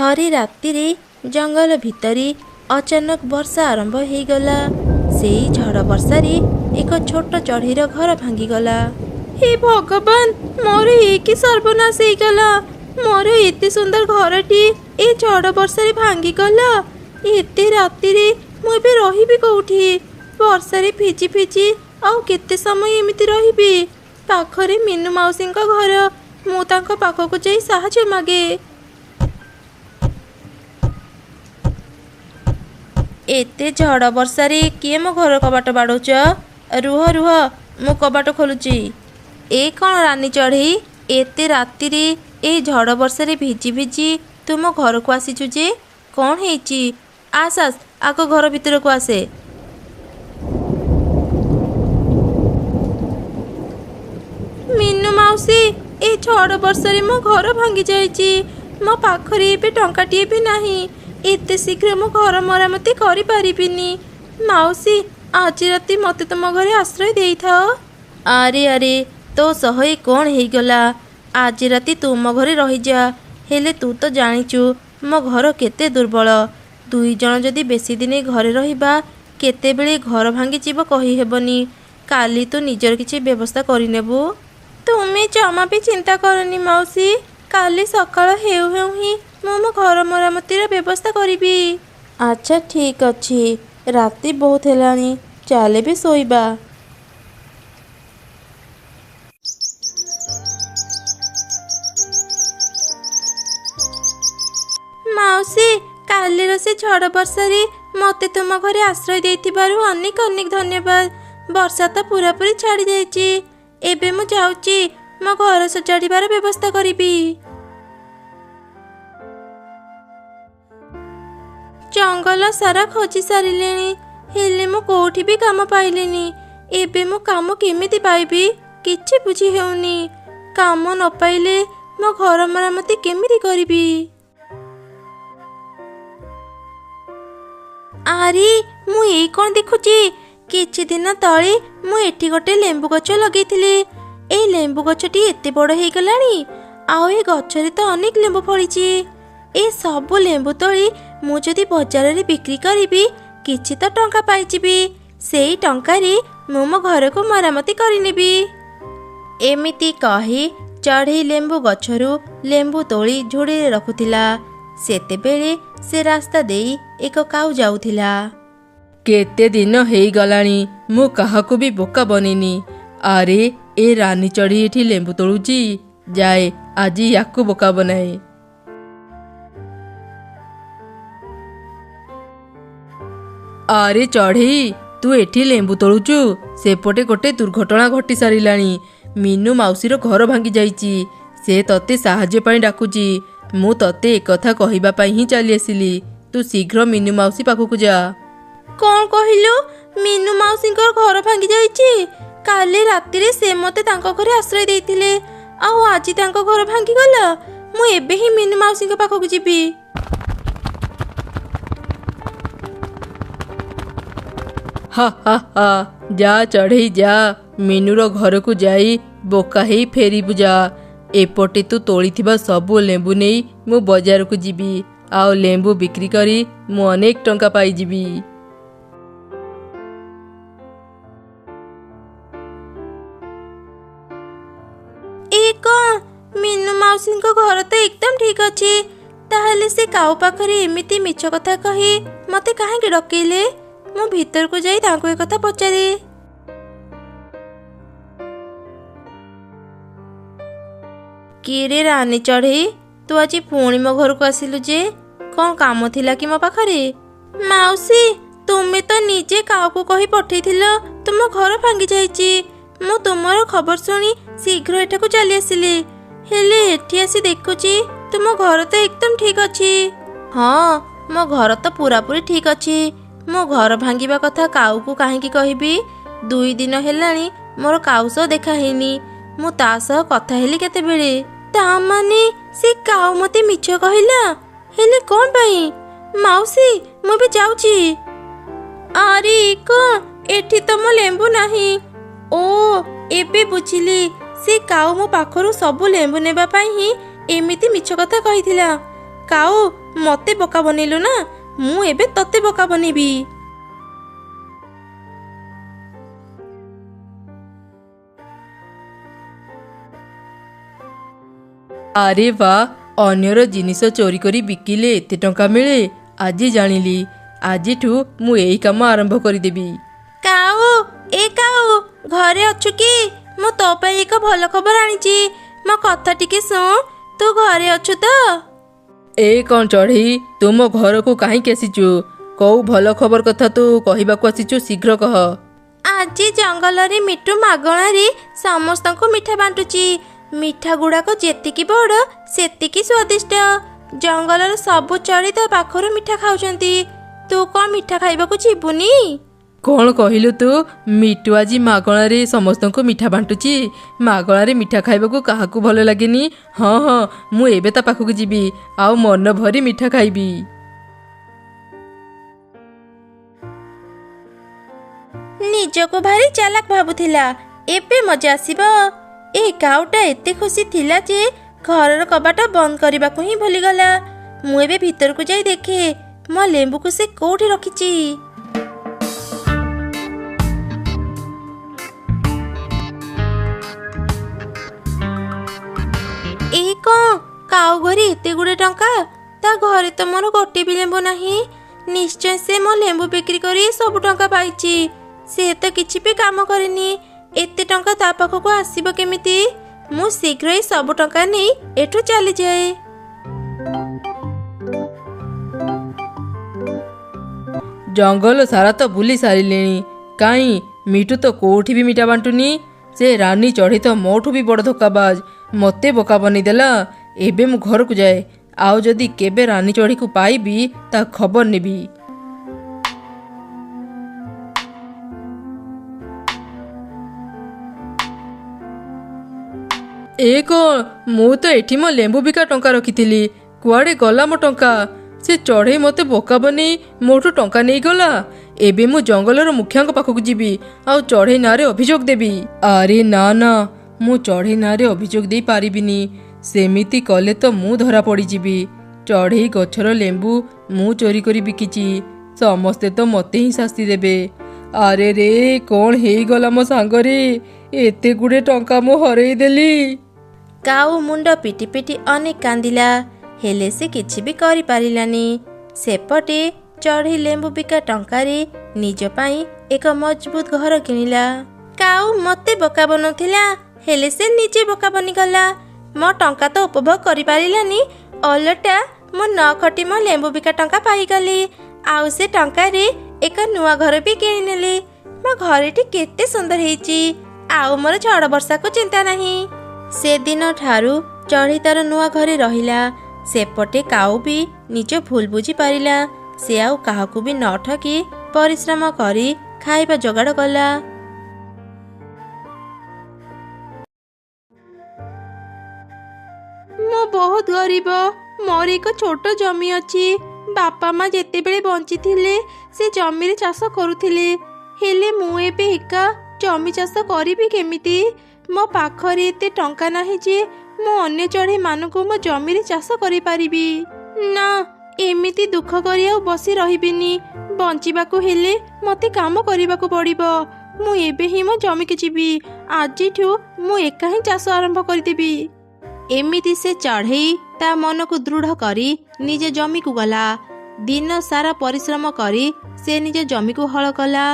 थरे रातिरे जंगल भितरे अचानक वर्षा आरंभ होईगला। से झड़ वर्षारे एक छोट चढ़ीर घर भांगीगला। हे भगवान, मोर एक सर्वनाश होईगला। मोर एते सुंदर घरटी ए झड़ वर्षारे भांगीगला। एते रातिरे मु एबे रहिबी कोउठी? वर्षारे भिजी भिजी आउ केते समय एमिति रहिबी? पाखरे मीनू माउसीଙ୍କ घर। मु तांको पाखकु जाई साहाय्य मागे। एते झड़ वर्षारे किए मो घर कबाट बाड़ौच? रुह रुह, मु कबाट खोलुची। ए कौन रानी चढ़ी? एते रातिरे ए झड़ वर्षारे भिजी भिजी तुम घर को आसीचु जे? कौन हेची? आस आस, आको घर भीतर को आसे। मीनू माउसी, ए झड़ वर्षारे मो घर भांगी जाइची। मो पाखरे एबे टंकाटिए भी नाही। एते शीघ्र मो घर मरामती करि पारिबिनी। माउसी, आज राति मते तुम घरे आश्रय देई थाओ। अरे अरे, तो सहे कौन हेगला? आज राति तुम घरे रही जा। हेले तू तो जानिचु मो घर केते दुर्बल। दुई जन जदि बेसी दिन घरे रहिबा केतेबेले घर भांगी जीव कही हेबनी। काली तू निजर किछि व्यवस्था करिनेबु। तुमे जमा भी चिंता करनी माउसी। काली सकाळ हेउ हेउ ही मो घर मरामतीर व्यवस्था करिबी। अच्छा ठीक अछि, राति बहुत हेलानी, चाले भी सोइबा। माउसी, कालीर से झड़ वर्षारे मते तुम घरे आश्रय देइथिबारु अनेक अनेक धन्यवाद। वर्षा तो पूरा पूरी छाड़ी जाइछि। एबे मु जाउछि, मो घर सजाड़िबार व्यवस्था करिबी। जंगल सारा खोजी सारिलेनी, हेले मु कोठी भी काम पाइलेनी। एबे मु काम केमिति पाइबी किछि बुझी हेउनी। काम न पाइले मो घर मरामती केमिति करिबी? आरी, मु एई कोन देखुची? किछि दिन तळे मु एठी गोटे लेंबू गछ लगेइथिली। ए लेंबू गछटी एते बड़ हेई गलानी। आउ ए गछरे तो अनेक लेंबू फळिची। ए सब लेंबू तोड़ी मु जदि बजार रे बिक्री करिबी किछि तो टंका पाइजिबी। सेई टंकारे मु मो घर को मरामती करिनेबी। एमिति कही चढ़ई लेंबू गछरु लेंबू तोड़ी झोड़ी रखुथिला। सेतेबेले से रास्ता देई एक काऊ जाउथिला। केते दिन हेई गलानी, मु काहाकू भी बोका बनेनी। अरे, ए रानी चढ़ी एठी लेंबू तोड़ुची। जाए आजी याकू बोका बनाए। अरे चढ़ी, तू एठी लेंबू तोड़ुचु? सेपटे गोटे दुर्घटना घटी सारिलानी। मीनू माउसीर घर भांगी जाइची। से तते साहाय्य पाई डाकुची। मु तते एकथा कहिबा पाई ही चली आसिली। तू शीघ्र मीनू माउसी पाखकु जा। कौन कहिलु? मीनू माउसींकर घर भांगी जाइची? काले रातिरे से मते तांको घरे आश्रय देइथिले। आउ आजी तांको घर भांगी गला। मु एबे ही मीनू माउसींक पाखकु जिबी। हा हा हा, जा चढ़ई जा। मीनूर घर को जाई बोका हेई फेरिबु जा। एपटे तू तोड़ीथिबा सबु लेंबू नेई मु बाजार को जीबी। आउ लेंबू बिक्री करी मु अनेक टंका पाई जीबी। मीनू माउसींक घर तो एकदम ठीक अछि। ताहले से काऊ पाखरे एमिति मिछ कथा कही मते काहेकि डकेइले? मु भीतर को जाई तांको ए कथा पचारे। किरे रानी चढ़ी, तू आज पुणी मो घर को आसिलु जे? कौन काम थिला कि मो पाखरे? माउसी, तुमे तो निजे काऊ को कही पठेइथिलो तुम घर भांगी जाइची। मु तुमर खबर सुनी शीघ्र एठाकु चली आसिली। हेले एठी आसी देखुची तुम घर तो एकदम ठीक अछि। हाँ, मो घर तो पूरा पूरी ठीक अछि। मो घर भांगिबा कथा काऊ को काहेकि कहिबी? 2 दिन हेलानी मोर काऊ सह देखा हेनी। मु ता सह कथा हेली केतेबेले। ता माने से काऊ मते मिछ कहिला? हेले कोन पई? माउसी, मु भी जाउची। अरे को एठी तो मो लेंबू नाही। ओ, एबे बुझिली। से काऊ मो पाखरु सब लेंबू नेबा पाई ही एमिति मिछ कथा कहिथिला। କାଉ ମତେ ବୋକା ବନେଇଲୁ ନା, ମୁଁ ଏବେ ତତେ ବୋକା ବନେଇବି। ଆରେ ବା, ଅନ୍ୟର ଜିନିଷ ଚୋରି କରି ବିକିଲେ ଏତେ ଟଙ୍କା ମିଳେ, ଆଜି ଜାଣିଲି। ଆଜିଠୁ ମୁଁ ଏଇ କାମ ଆରମ୍ଭ କରିଦେବି। କାଉ, ଏ କାଉ, ଘରେ ଅଛୁ କି? ମୁଁ ତୋ ପାଇଁ ଏକ ଭଲ ଖବର ଆଣିଛି। ମୋ କଥା ଟିକେ ଶୁଣ, ତୁ ଘରେ ଅଛୁ ତ? ଏ କ'ଣ ଚଢ଼େଇ, ତୁ ମୋ ଘରକୁ କାହିଁକି ଆସିଛୁ? କୋଉ ଭଲ ଖବର କଥା ତୁ କହିବାକୁ ଆସିଛୁ, ଶୀଘ୍ର କହ। ଆଜି ଜଙ୍ଗଲରେ ମିଟୁ ମାଗଣାରେ ସମସ୍ତଙ୍କୁ ମିଠା ବାଣ୍ଟୁଛି। ମିଠା ଗୁଡାକ ଯେତିକି ବଡ଼ ସେତିକି ସ୍ୱାଦିଷ୍ଟ। ଜଙ୍ଗଲର ସବୁ ଚଢ଼େଇ ତା ପାଖରୁ ମିଠା ଖାଉଛନ୍ତି। ତୁ କ'ଣ ମିଠା ଖାଇବାକୁ ଯିବୁନି? କ'ଣ କହିଲୁ ତୁ? ମିଟୁ ଆଜି ମାଗଣାରେ ସମସ୍ତଙ୍କୁ ମିଠା ବାଣ୍ଟୁଛି। ମାଗଣାରେ ମିଠା ଖାଇବାକୁ କାହାକୁ ଭଲ ଲାଗେନି? ହଁ ହଁ, ମୁଁ ଏବେ ତା ପାଖକୁ ଯିବି, ଆଉ ମନ ଭରି ମିଠା ଖାଇବି। ନିଜକୁ ଭାରି ଚାଲାକ ଭାବୁଥିଲା, ଏବେ ମଜା ଆସିବ। ଏ କାଉଟା ଏତେ ଖୁସି ଥିଲା ଯେ ଘରର କବାଟ ବନ୍ଦ କରିବାକୁ ହିଁ ଭୁଲିଗଲା। ମୁଁ ଏବେ ଭିତରକୁ ଯାଇ ଦେଖେ ମୋ ଲେମ୍ବୁକୁ ସେ କୋଉଠି ରଖିଛି। ଏଇ କ'ଣ କାଉ ଘରେ ଏତେ ଗୁଡେ ଟଙ୍କା? ତା ଘରେ ତ ମୋର ଗୋଟେ ବି ଲେମ୍ବୁ ନାହିଁ। ନିଶ୍ଚୟ ସେ ମୋ ଲେମ୍ବୁ ବିକ୍ରି କରି ସବୁ ଟଙ୍କା ପାଇଛି। ସେ ତ କିଛି ବି କାମ କରେନି, ଏତେ ଟଙ୍କା ତା ପାଖକୁ ଆସିବ କେମିତି? ମୁଁ ଶୀଘ୍ର ଏଇ ସବୁ ଟଙ୍କା ନେଇ ଏଠୁ ଚାଲିଯାଏ। ଜଙ୍ଗଲ ସାରା ତ ବୁଲି ସାରିଲେଣି, କାହିଁ ମିଟୁ ତ କୋଉଠି ବି ମିଠା ବାଣ୍ଟୁନି। ସେ ରାନୀ ଚଢ଼େଇ ତ ମୋଠୁ ବି ବଡ଼ ଧୋକାବାଜ, ମତେ ବୋକା ବନେଇଦେଲା। ଏବେ ମୁଁ ଘରକୁ ଯାଏ, ଆଉ ଯଦି କେବେ ରାନୀ ଚଢ଼େଇକୁ ପାଇବି ତା ଖବର ନେବି। ଏ କ'ଣ, ମୁଁ ତ ଏଠି ମୋ ଲେମ୍ବୁ ବିକା ଟଙ୍କା ରଖିଥିଲି, କୁଆଡ଼େ ଗଲା ମୋ ଟଙ୍କା? ସେ ଚଢ଼େଇ ମୋତେ ବୋକା ବନେଇ ମୋଠୁ ଟଙ୍କା ନେଇଗଲା। ଏବେ ମୁଁ ଜଙ୍ଗଲର ମୁଖିଆଙ୍କ ପାଖକୁ ଯିବି, ଆଉ ଚଢ଼େଇ ନାଁରେ ଅଭିଯୋଗ ଦେବି। ଆରେ ନା ନା, ମୁଁ ଚଢ଼େଇ ନାଁରେ ଅଭିଯୋଗ ଦେଇ ପାରିବିନି। ସେମିତି କଲେ ତ ମୁଁ ଧରା ପଡ଼ିଯିବି। ଚଢ଼େଇ ଗଛର ଲେମ୍ବୁ ମୁଁ ଚୋରି କରି ବିକିଛି, ସମସ୍ତେ ତ ମୋତେ ହିଁ ଶାସ୍ତି ଦେବେ। ଆରେ ରେ, କ'ଣ ହେଇଗଲା ମୋ ସାଙ୍ଗରେ? ଏତେ ଗୁଡ଼େ ଟଙ୍କା ମୁଁ ହରେଇ ଦେଲି। କାଉ ମୁଣ୍ଡ ପିଟି ପିଟି ଅନେକ କାନ୍ଦିଲା, ହେଲେ ସେ କିଛି ବି କରିପାରିଲାନି। ସେପଟେ ଚଢ଼େଇ ଲେମ୍ବୁ ବିକା ଟଙ୍କାରେ ନିଜ ପାଇଁ ଏକ ମଜବୁତ ଘର କିଣିଲା। କାଉ ମତେ ବୋକା ବନଉଥିଲା, ହେଲେ ସେ ନିଜେ ବୋକା ବନିଗଲା। ମୋ ଟଙ୍କା ତ ଉପଭୋଗ କରିପାରିଲାନି, ଓଲଟା ମୁଁ ନ ଖଟି ମୋ ଲେମ୍ବୁ ବିକା ଟଙ୍କା ପାଇଗଲି। ଆଉ ସେ ଟଙ୍କାରେ ଏକ ନୂଆ ଘର ବି କିଣିନେଲି। ମୋ ଘରଟି କେତେ ସୁନ୍ଦର ହେଇଛି, ଆଉ ମୋର ଝଡ଼ ବର୍ଷାକୁ ଚିନ୍ତା ନାହିଁ। ସେଦିନ ଠାରୁ ଚଢ଼େଇ ତାର ନୂଆ ଘରେ ରହିଲା। ସେପଟେ କାଉ ବି ନିଜ ଭୁଲ ବୁଝି ପାରିଲା। ସେ ଆଉ କାହାକୁ ବି ନ ଠକି ପରିଶ୍ରମ କରି ଖାଇବା ଯୋଗାଡ଼ କଲା। ମୁଁ ବହୁତ ଗରିବ, ମୋର ଏକ ଛୋଟ ଜମି ଅଛି। ବାପା ମା ଯେତେବେଳେ ବଞ୍ଚିଥିଲେ ସେ ଜମିରେ ଚାଷ କରୁଥିଲେ, ହେଲେ ମୁଁ ଏବେ ଏକା ଜମି ଚାଷ କରିବି କେମିତି? ମୋ ପାଖରେ ଏତେ ଟଙ୍କା ନାହିଁ ଯେ ମୁଁ ଅନ୍ୟ ଚଢ଼େଇ ମାନଙ୍କୁ ମୋ ଜମିରେ ଚାଷ କରିପାରିବି। ନା, ଏମିତି ଦୁଃଖ କରି ଆଉ ବସି ରହିବିନି। ବଞ୍ଚିବାକୁ ହେଲେ ମତେ କାମ କରିବାକୁ ପଡ଼ିବ। ମୁଁ ଏବେ ହିଁ ମୋ ଜମିକୁ ଯିବି। ଆଜିଠୁ ମୁଁ ଏକା ହିଁ ଚାଷ ଆରମ୍ଭ କରିଦେବି। ଏମିତି ସେ ଚଢ଼େଇ ତା ମନକୁ ଦୃଢ଼ କରି ନିଜ ଜମିକୁ ଗଲା। ଦିନ ସାରା ପରିଶ୍ରମ କରି ସେ ନିଜ ଜମିକୁ ହଳ କଲା।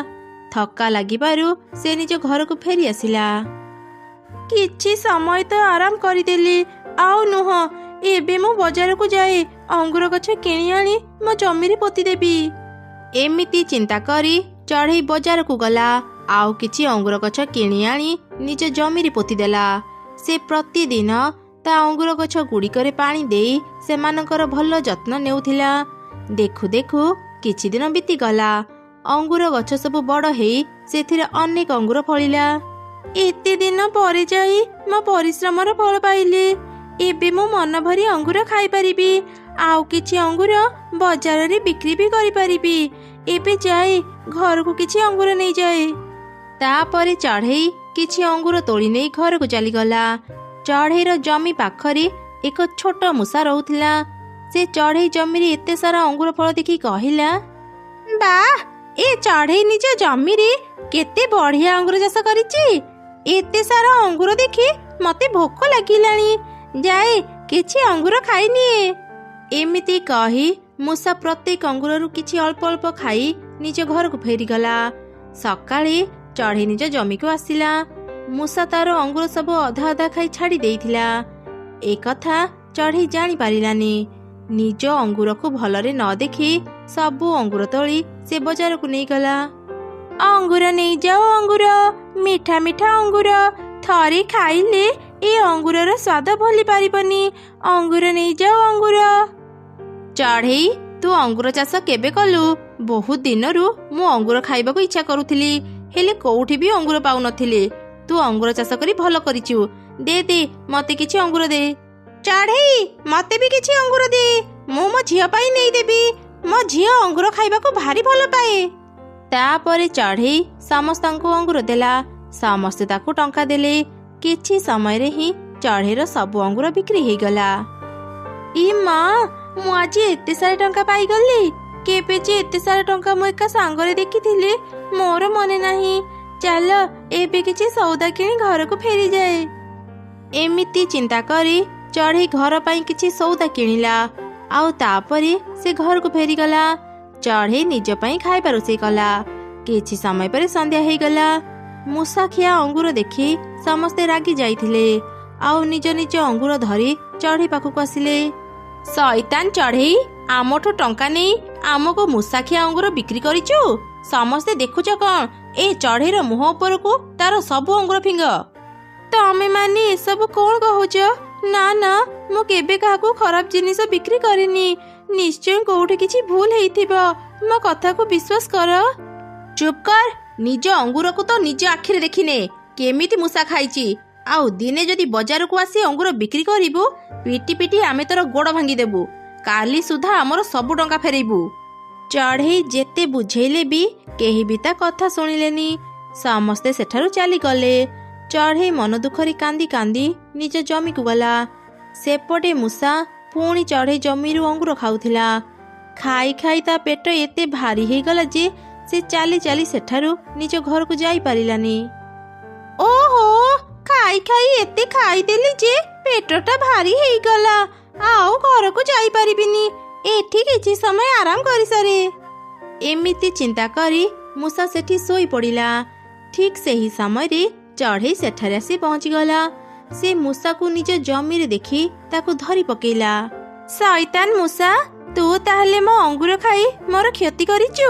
ଥକା ଲାଗିବାରୁ ସେ ନିଜ ଘରକୁ ଫେରି ଆସିଲା। କିଛି ସମୟ ତ ଆରାମ କରିଦେଲି, ଆଉ ନୁହଁ, ଏବେ ମୁଁ ବଜାରକୁ ଯାଇ ଅଙ୍ଗୁର ଗଛ କିଣି ଆଣି ମୋ ଜମିରେ ପୋତିଦେବି। ଏମିତି ଚିନ୍ତା କରି ଚଢ଼େଇ ବଜାରକୁ ଗଲା, ଆଉ କିଛି ଅଙ୍ଗୁର ଗଛ କିଣି ଆଣି ନିଜ ଜମିରେ ପୋତିଦେଲା। ସେ ପ୍ରତିଦିନ ତା ଅଙ୍ଗୁର ଗଛ ଗୁଡ଼ିକରେ ପାଣି ଦେଇ ସେମାନଙ୍କର ଭଲ ଯତ୍ନ ନେଉଥିଲା। ଦେଖୁ ଦେଖୁ କିଛି ଦିନ ବିତିଗଲା। ଅଙ୍ଗୁର ଗଛ ସବୁ ବଡ଼ ହେଇ ସେଥିରେ ଅନେକ ଅଙ୍ଗୁର ଫଳିଲା। ଏତେ ଦିନ ପରେ ଯାଇ ମୋ ପରିଶ୍ରମର ଫଳ ପାଇଲି। ଏବେ ମୁଁ ମନ ଭରି ଅଙ୍ଗୁର ଖାଇପାରିବି, ଆଉ କିଛି ଅଙ୍ଗୁର ବଜାରରେ ବିକ୍ରି ବି କରିପାରିବି। ଏବେ ଯାଇ ଘରକୁ କିଛି ଅଙ୍ଗୁର ନେଇଯାଏ। ତାପରେ ଚଢ଼େଇ କିଛି ଅଙ୍ଗୁର ତୋଳି ନେଇ ଘରକୁ ଚାଲିଗଲା। ଚଢ଼େଇର ଜମି ପାଖରେ ଏକ ଛୋଟ ମୂଷା ରହୁଥିଲା। ସେ ଚଢ଼େଇ ଜମିରେ ଏତେ ସାରା ଅଙ୍ଗୁର ଫଳ ଦେଖି କହିଲା, ବା ଏ ଚଢ଼େଇ ନିଜ ଜମିରେ କେତେ ବଢିଆ ଅଙ୍ଗୁର ଚାଷ କରିଛି। ଏତେ ସାରା ଅଙ୍ଗୁର ଦେଖି ମତେ ଭୋକ ଲାଗିଲାଣି, ଯାଏ କିଛି ଅଙ୍ଗୁର ଖାଇନିଏ। ଏମିତି କହି ମୂଷା ପ୍ରତ୍ୟେକ ଅଙ୍ଗୁରରୁ କିଛି ଅଳ୍ପ ଅଳ୍ପ ଖାଇ ନିଜ ଘରକୁ ଫେରିଗଲା। ସକାଳେ ଚଢ଼େଇ ନିଜ ଜମିକୁ ଆସିଲା। ମୂଷା ତାର ଅଙ୍ଗୁର ସବୁ ଅଧା ଅଧା ଖାଇ ଛାଡ଼ି ଦେଇଥିଲା। ଏ କଥା ଚଢ଼େଇ ଜାଣିପାରିଲାନି। ନିଜ ଅଙ୍ଗୁରକୁ ଭଲରେ ନ ଦେଖି ସବୁ ଅଙ୍ଗୁର ତୋଳି ସେ ବଜାରକୁ ନେଇଗଲା। ଅଙ୍ଗୁର ନେଇଯାଅ ଅଙ୍ଗୁର, ମିଠା ମିଠା ଅଙ୍ଗୁର, ଥରେ ଖାଇଲେ ଏ ଅଙ୍ଗୁରର ସ୍ୱାଦ ଭୁଲି ପାରିବନି। ଅଙ୍ଗୁର ନେଇଯାଅ ଅଙ୍ଗୁର। ଚଢ଼େଇ, ତୁ ଅଙ୍ଗୁର ଚାଷ କେବେ କଲୁ? ବହୁତ ଦିନରୁ ମୁଁ ଅଙ୍ଗୁର ଖାଇବାକୁ ଇଚ୍ଛା କରୁଥିଲି, ହେଲେ କୋଉଠି ବି ଅଙ୍ଗୁର ପାଉନଥିଲି। ତୁ ଅଙ୍ଗୁର ଚାଷ କରି ଭଲ କରିଛୁ। ଦେ ଦେ ମତେ କିଛି ଅଙ୍ଗୁର ଦେ। ଚଢ଼େଇ, ମତେ ବି କିଛି ଅଙ୍ଗୁର ଦେ, ମୁଁ ମୋ ଝିଅ ପାଇଁ ନେଇଦେବି। ମୋ ଝିଅ ଅଙ୍ଗୁର ଖାଇବାକୁ ଭାରି ଭଲ ପାଏ। ତାପରେ ଚଢ଼େଇ ସମସ୍ତଙ୍କୁ ଅଙ୍ଗୁର ଦେଲା। ସମସ୍ତେ ତାକୁ ଟଙ୍କା ଦେଲେ। କିଛି ସମୟରେ ହିଁ ଚଢ଼େଇର ସବୁ ଅଙ୍ଗୁର ବିକ୍ରି ହେଇଗଲା। ଇ ମା, ମୁଁ ଆଜି ଏତେ ସାରା ଟଙ୍କା ପାଇଗଲି। କେବେ ଯେ ଏତେ ସାରା ଟଙ୍କା ମୁଁ ଏକା ସାଙ୍ଗରେ ଦେଖିଥିଲି ମୋର ମନେ ନାହିଁ। ଚାଲ ଏବେ କିଛି ସଉଦା କିଣି ଘରକୁ ଫେରିଯାଏ। ଏମିତି ଚିନ୍ତା କରି ଚଢ଼େଇ ଘର ପାଇଁ କିଛି ସଉଦା କିଣିଲା। ଆଉ ତାପରେ ସେ ଘରକୁ ଫେରିଗଲା। ଚଢ଼େଇ ନିଜ ପାଇଁ ଖାଇବା ରୋଷେଇ କଲା। କିଛି ସମୟ ପରେ ସନ୍ଧ୍ୟା ହେଇଗଲା। ମୂଷାଖିଆ ଅଙ୍ଗୁର ଦେଖି ସମସ୍ତେ ରାଗି ଯାଇଥିଲେ, ଆଉ ନିଜ ନିଜ ଅଙ୍ଗୁର ଧରି ଚଢ଼େଇ ପାଖକୁ ଆସିଲେ। ଶଇତାନ ଚଢ଼େଇ, ଆମଠୁ ଟଙ୍କା ନେଇ ଆମକୁ ମୂଷାଖିଆ ଅଙ୍ଗୁର ବିକ୍ରି କରିଛୁ। ସମସ୍ତେ ଦେଖୁଛ କଣ? ଏ ଚଢ଼େଇର ମୁହଁ ଉପରକୁ ତାର ସବୁ ଅଙ୍ଗୁର ଫିଙ୍ଗ। ତମେ ମାନେ ଏସବୁ କଣ କହୁଛ? ନା ନା, ମୁଁ କେବେ କାହାକୁ ଖରାପ ଜିନିଷ ବିକ୍ରି କରିନି। ନିଶ୍ଚୟ କୋଉଠି କିଛି ଭୁଲ ହେଇଥିବ। ମୋ କଥାକୁ ବିଶ୍ୱାସ କର। ଚୁପ୍ କର। ନିଜ ଅଙ୍ଗୁରକୁ ତ ନିଜ ଆଖିରେ ଦେଖିନେ କେମିତି ମୂଷା ଖାଇଛି। ଆଉ ଦିନେ ଯଦି ବଜାରକୁ ଆସି ଅଙ୍ଗୁର ବିକ୍ରି କରିବୁ, ପିଟି ପିଟି ଆମେ ତୋର ଗୋଡ଼ ଭାଙ୍ଗିଦେବୁ। କାଲି ସୁଦ୍ଧା ଆମର ସବୁ ଟଙ୍କା ଫେରେଇବୁ। ଚଢ଼େଇ ଯେତେ ବୁଝେଇଲେ ବି କେହି ବି ତା କଥା ଶୁଣିଲେନି। ସମସ୍ତେ ସେଠାରୁ ଚାଲିଗଲେ। ଚଢ଼େଇ ମନ ଦୁଃଖରେ କାନ୍ଦି କାନ୍ଦି ନିଜ ଜମିକୁ ଗଲା। ସେପଟେ ମୂଷା ପୁଣି ଚଢ଼େଇ ଜମିରୁ ଅଙ୍ଗୁର ଖାଉଥିଲା। ଖାଇ ଖାଇ ତା ପେଟ ଏତେ ଭାରି ହେଇଗଲା ଯେ ସେ ଚାଲି ଚାଲି ସେଠାରୁ ନିଜ ଘରକୁ ଯାଇପାରିଲାନି। ଓହୋ, ଖାଇ ଖାଇ ଏତେ ଖାଇଦେଲି ଯେ ପେଟଟା ଭାରି ହେଇଗଲା। ଆଉ ଘରକୁ ଯାଇପାରିବିନି। ଏଠି କିଛି ସମୟ ଆରାମ କରିସାରେ। ଏମିତି ଚିନ୍ତା କରି ମୂଷା ସେଠି ଶୋଇ ପଡ଼ିଲା। ଠିକ୍ ସେହି ସମୟରେ ଚଢ଼େଇ ସେଠାରେ ଆସି ପହଞ୍ଚିଗଲା। ସେ ମୂଷାକୁ ନିଜ ଜମିରେ ଦେଖି ତାକୁ ଧରି ପକେଇଲା। ଶଇତାନ ମୂଷା, ତୁ ତାହେଲେ ମୋ ଅଙ୍ଗୁର ଖାଇ ମୋର କ୍ଷତି କରିଛୁ।